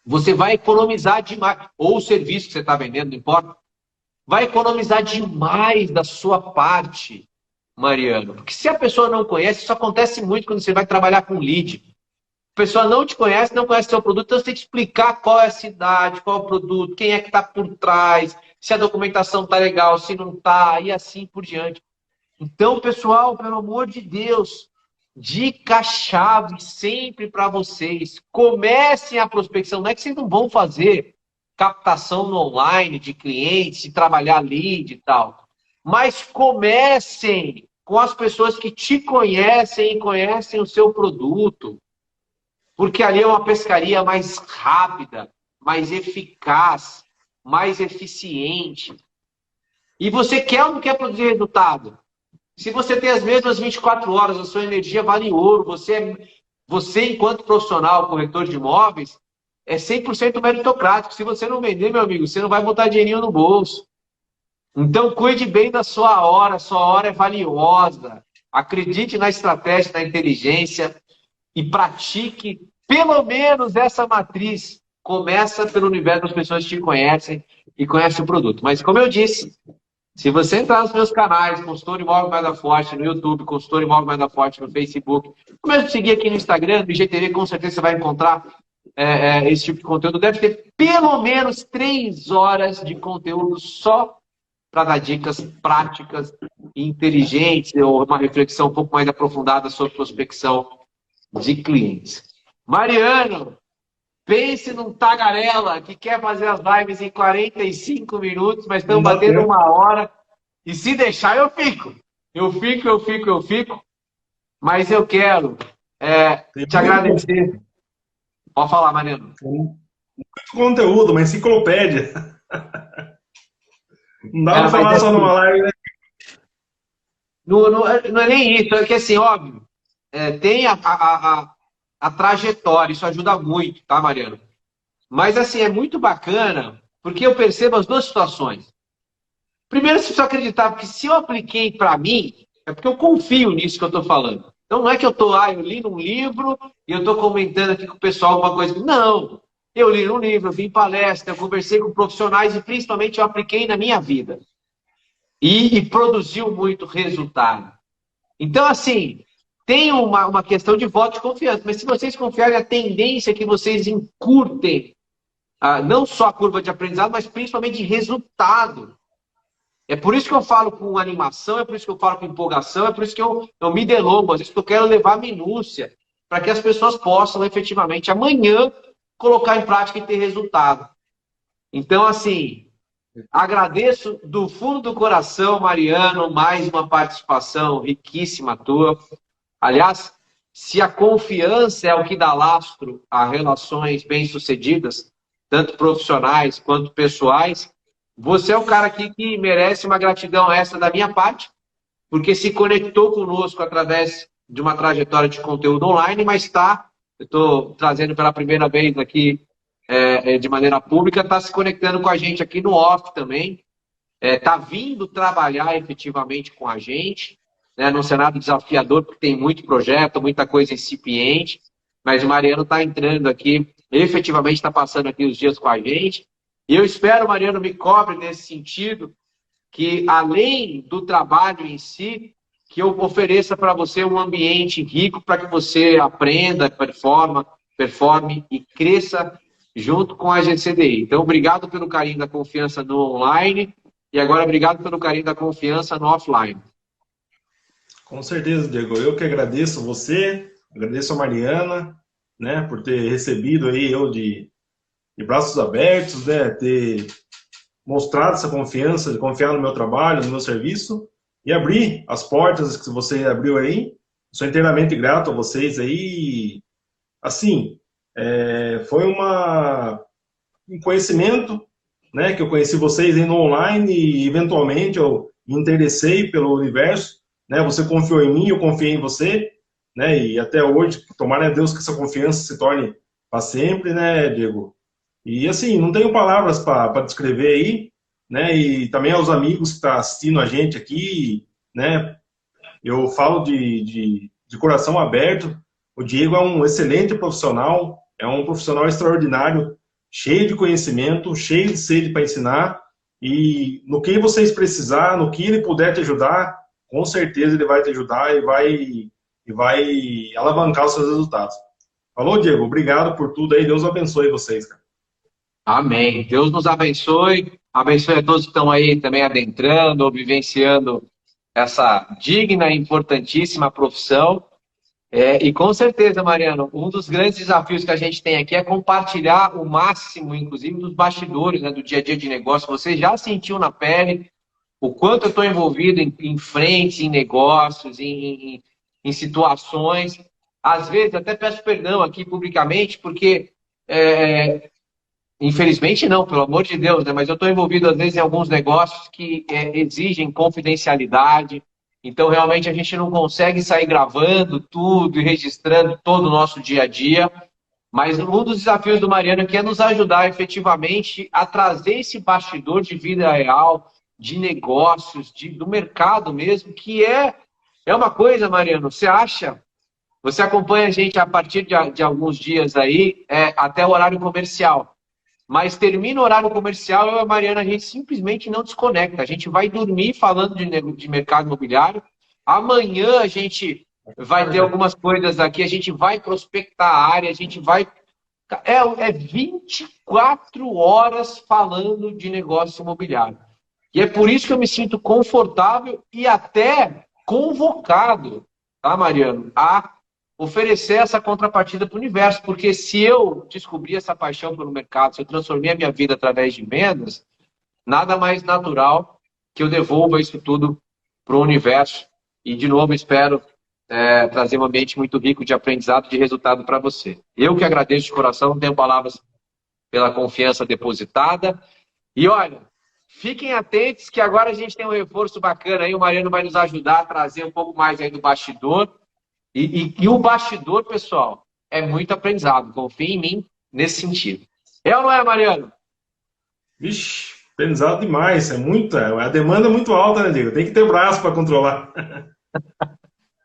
você vai economizar demais. Ou o serviço que você está vendendo, não importa. Vai economizar demais da sua parte, Mariano. Porque se a pessoa não conhece, isso acontece muito quando você vai trabalhar com lead. A pessoa não te conhece, não conhece seu produto, então você tem que explicar qual é a cidade, qual é o produto, quem é que está por trás, se a documentação está legal, se não está, e assim por diante. Então, pessoal, pelo amor de Deus, dica-chave sempre para vocês. Comecem a prospecção. Não é que vocês não vão fazer captação no online de clientes, trabalhar lead e tal. Mas comecem com as pessoas que te conhecem e conhecem o seu produto. Porque ali é uma pescaria mais rápida, mais eficaz, mais eficiente. E você quer ou não quer produzir resultado? Se você tem as mesmas 24 horas, a sua energia vale ouro. Você enquanto profissional, corretor de imóveis, é 100% meritocrático. Se você não vender, meu amigo, você não vai botar dinheirinho no bolso. Então, cuide bem da sua hora é valiosa. Acredite na estratégia, na inteligência e pratique pelo menos essa matriz. Começa pelo universo das pessoas que te conhecem e conhecem o produto. Mas, como eu disse, se você entrar nos meus canais, Consultor Imóvel Mais da Forte no YouTube, Consultor Imóvel Mais da Forte no Facebook, mesmo seguir aqui no Instagram, no IGTV, com certeza você vai encontrar esse tipo de conteúdo. Deve ter pelo menos 3 horas de conteúdo só para dar dicas práticas e inteligentes, ou uma reflexão um pouco mais aprofundada sobre prospecção de clientes. Mariano, pense num tagarela que quer fazer as lives em 45 minutos, mas Não estamos dá batendo tempo. 1 hora. E se deixar, eu fico. Eu fico. Mas eu quero Tem te muito, agradecer. Pode falar, Mariano. muito conteúdo, uma enciclopédia. Não dá para Mas falar só numa assim, live, né? não é nem isso, é que assim, óbvio, tem a trajetória, isso ajuda muito, tá, Mariano? Mas assim, é muito bacana, porque eu percebo as duas situações. Primeiro, você precisa acreditar, porque se eu apliquei para mim, é porque eu confio nisso que eu estou falando. Então não é que eu li num livro e eu estou comentando aqui com o pessoal alguma coisa. Não. Eu li num livro, eu vi em palestra, eu conversei com profissionais e principalmente eu apliquei na minha vida. E produziu muito resultado. Então, assim, tem uma questão de voto de confiança, mas se vocês confiarem, a tendência é que vocês encurtem não só a curva de aprendizado, mas principalmente de resultado. É por isso que eu falo com animação, é por isso que eu falo com empolgação, é por isso que eu me delongo, às vezes que eu quero levar minúcia, para que as pessoas possam efetivamente amanhã colocar em prática e ter resultado. Então, assim, agradeço do fundo do coração, Mariano, mais uma participação riquíssima tua. Aliás, se a confiança é o que dá lastro a relações bem-sucedidas, tanto profissionais quanto pessoais, você é o cara aqui que merece uma gratidão essa da minha parte, porque se conectou conosco através de uma trajetória de conteúdo online, mas eu estou trazendo pela primeira vez aqui de maneira pública, está se conectando com a gente aqui no off também, está vindo trabalhar efetivamente com a gente, né, num cenário desafiador, porque tem muito projeto, muita coisa incipiente, mas o Mariano está entrando aqui, efetivamente está passando aqui os dias com a gente, e eu espero, Mariano, me cobre nesse sentido, que além do trabalho em si, que eu ofereça para você um ambiente rico para que você aprenda, performe e cresça junto com a GCDI. Então, obrigado pelo carinho da confiança no online e agora obrigado pelo carinho da confiança no offline. Com certeza, Diego. Eu que agradeço você, agradeço a Mariana, né, por ter recebido aí eu de braços abertos, né, ter mostrado essa confiança, de confiar no meu trabalho, no meu serviço e abrir as portas que você abriu aí. Sou inteiramente grato a vocês aí. Assim, foi um conhecimento, né, que eu conheci vocês aí no online e eventualmente eu me interessei pelo universo, né, você confiou em mim, eu confiei em você, né, e até hoje, tomara a Deus que essa confiança se torne para sempre, né, Diego? E assim, não tenho palavras para descrever aí, né, e também aos amigos que estão assistindo a gente aqui, né, eu falo de coração aberto, o Diego é um excelente profissional, é um profissional extraordinário, cheio de conhecimento, cheio de sede para ensinar, e no que vocês precisar, no que ele puder te ajudar, com certeza ele vai te ajudar e vai alavancar os seus resultados. Falou, Diego? Obrigado por tudo aí, Deus abençoe vocês, cara. Amém. Deus nos abençoe. Abençoe a todos que estão aí também adentrando ou vivenciando essa digna e importantíssima profissão. E com certeza, Mariano, um dos grandes desafios que a gente tem aqui é compartilhar o máximo, inclusive, dos bastidores, né, do dia a dia de negócio. Você já sentiu na pele o quanto eu estou envolvido em frentes, em negócios, em situações. Às vezes, até peço perdão aqui publicamente, porque infelizmente não, pelo amor de Deus, né? Mas eu estou envolvido às vezes em alguns negócios que exigem confidencialidade. Então, realmente, a gente não consegue sair gravando tudo e registrando todo o nosso dia a dia. Mas um dos desafios do Mariano aqui é nos ajudar efetivamente a trazer esse bastidor de vida real, de negócios, do mercado mesmo, que é uma coisa, Mariano, você acha? Você acompanha a gente a partir de alguns dias aí, até o horário comercial. Mas termina o horário comercial, eu e a Mariana, a gente simplesmente não desconecta. A gente vai dormir falando de mercado imobiliário. Amanhã a gente vai ter algumas coisas aqui, a gente vai prospectar a área, a gente vai... É 24 horas falando de negócio imobiliário. E é por isso que eu me sinto confortável e até convocado, tá, Mariano, a oferecer essa contrapartida para o universo, porque se eu descobri essa paixão pelo mercado, se eu transformei a minha vida através de vendas, nada mais natural que eu devolva isso tudo para o universo. E, de novo, espero trazer um ambiente muito rico de aprendizado e de resultado para você. Eu que agradeço de coração, não tenho palavras pela confiança depositada. E olha, fiquem atentos que agora a gente tem um reforço bacana aí, o Mariano vai nos ajudar a trazer um pouco mais aí do bastidor. E o bastidor, pessoal, é muito aprendizado. Confie em mim nesse sentido. É ou não é, Mariano? Vixe, aprendizado demais. A demanda é muito alta, né, Diego? Tem que ter braço para controlar.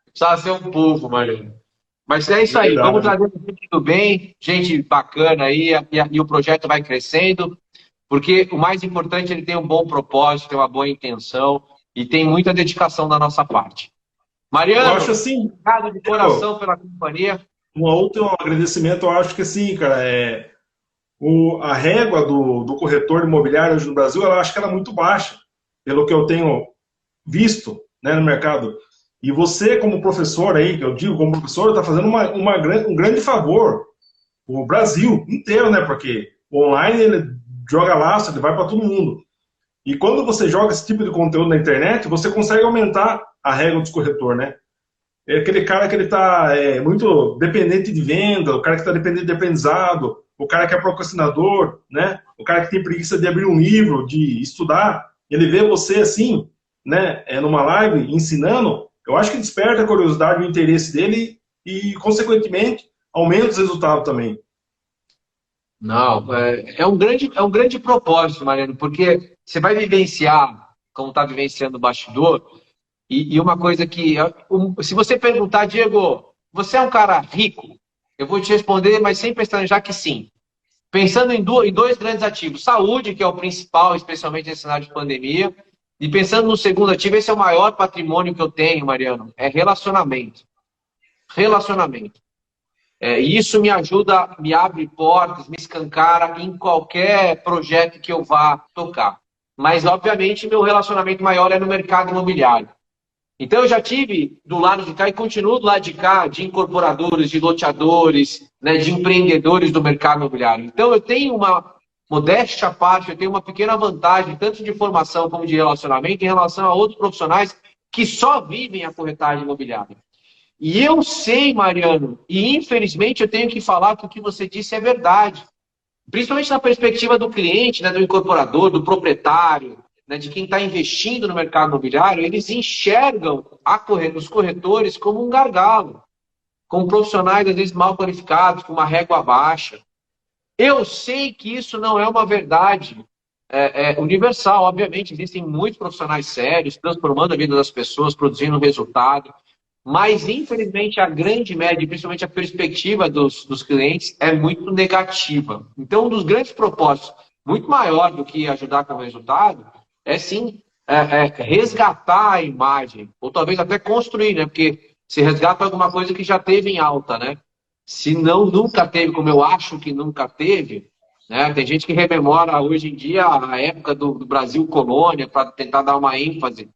Precisa ser um povo, Mariano. Mas é isso aí. Verdade. Vamos trazer tudo bem, gente bacana aí, e o projeto vai crescendo, porque o mais importante, ele tem um bom propósito, tem uma boa intenção e tem muita dedicação da nossa parte. Mariano, Eu acho assim, obrigado de coração pela companhia. um outro agradecimento, eu acho que assim, cara, a régua do corretor imobiliário hoje no Brasil, eu acho que ela é muito baixa, pelo que eu tenho visto, né, no mercado. E você, como professor aí, que eu digo como professor, está fazendo um grande favor o Brasil inteiro, né? Porque o online ele joga laço, ele vai para todo mundo. E quando você joga esse tipo de conteúdo na internet, você consegue aumentar a régua dos corretores, né? É aquele cara que ele está muito dependente de venda, o cara que está dependente de aprendizado, o cara que é procrastinador, né? O cara que tem preguiça de abrir um livro, de estudar. Ele vê você assim, né? Numa live ensinando. Eu acho que desperta a curiosidade e o interesse dele e, consequentemente, aumenta os resultados também. Não, é um grande propósito, Mariano, porque você vai vivenciar, como está vivenciando o bastidor, e uma coisa que, se você perguntar, Diego, você é um cara rico? Eu vou te responder, mas sem pestanejar que sim. Pensando em dois grandes ativos, saúde, que é o principal, especialmente nesse cenário de pandemia, e pensando no segundo ativo, esse é o maior patrimônio que eu tenho, Mariano, é relacionamento. Relacionamento. E isso me ajuda, me abre portas, me escancara em qualquer projeto que eu vá tocar. Mas, obviamente, meu relacionamento maior é no mercado imobiliário. Então, eu já tive do lado de cá e continuo do lado de cá de incorporadores, de loteadores, né, de empreendedores do mercado imobiliário. Então, eu tenho uma modéstia à parte, eu tenho uma pequena vantagem, tanto de formação como de relacionamento, em relação a outros profissionais que só vivem a corretagem imobiliária. E eu sei, Mariano, e infelizmente eu tenho que falar que o que você disse é verdade. Principalmente na perspectiva do cliente, né, do incorporador, do proprietário, né, de quem está investindo no mercado imobiliário, eles enxergam os corretores como um gargalo, como profissionais, às vezes, mal qualificados, com uma régua baixa. Eu sei que isso não é uma verdade universal. Obviamente, existem muitos profissionais sérios, transformando a vida das pessoas, produzindo resultado. Mas, infelizmente, a grande média, principalmente a perspectiva dos clientes, é muito negativa. Então, um dos grandes propósitos, muito maior do que ajudar com o resultado, é sim resgatar a imagem, ou talvez até construir, né? Porque se resgata alguma coisa que já teve em alta, né? Se não, nunca teve, como eu acho que nunca teve, né? Tem gente que rememora hoje em dia a época do Brasil colônia para tentar dar uma ênfase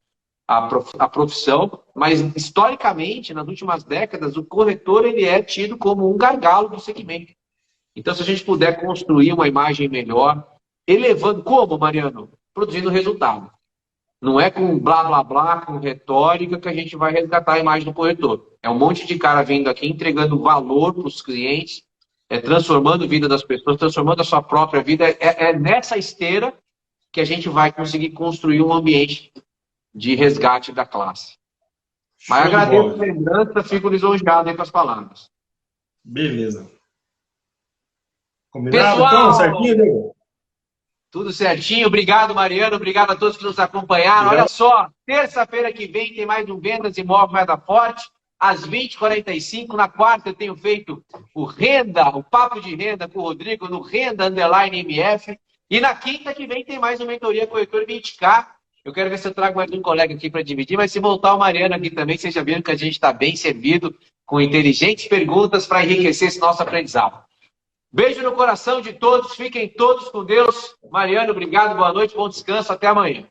à profissão, mas historicamente, nas últimas décadas, o corretor ele é tido como um gargalo do segmento. Então, se a gente puder construir uma imagem melhor, elevando, como, Mariano? Produzindo resultado. Não é com blá, blá, blá, com retórica que a gente vai resgatar a imagem do corretor. É um monte de cara vindo aqui, entregando valor para os clientes, transformando a vida das pessoas, transformando a sua própria vida. É nessa esteira que a gente vai conseguir construir um ambiente de resgate da classe. Mas agradeço a lembrança, fico lisonjeado aí com as palavras. Beleza. Combinado, Pessoal, então? Certinho, Diego? Tudo certinho. Obrigado, Mariano. Obrigado a todos que nos acompanharam. Obrigado. Olha só, terça-feira que vem tem mais um Vendas Imóvel Moeda Forte, às 20h45. Na quarta eu tenho feito o Papo de Renda com o Rodrigo no Renda _ MF. E na quinta que vem tem mais uma Mentoria Corretor 20K. Eu quero ver se eu trago mais um colega aqui para dividir, mas se voltar o Mariano aqui também, vocês já viram que a gente está bem servido com inteligentes perguntas para enriquecer esse nosso aprendizado. Beijo no coração de todos, fiquem todos com Deus. Mariano, obrigado, boa noite, bom descanso, até amanhã.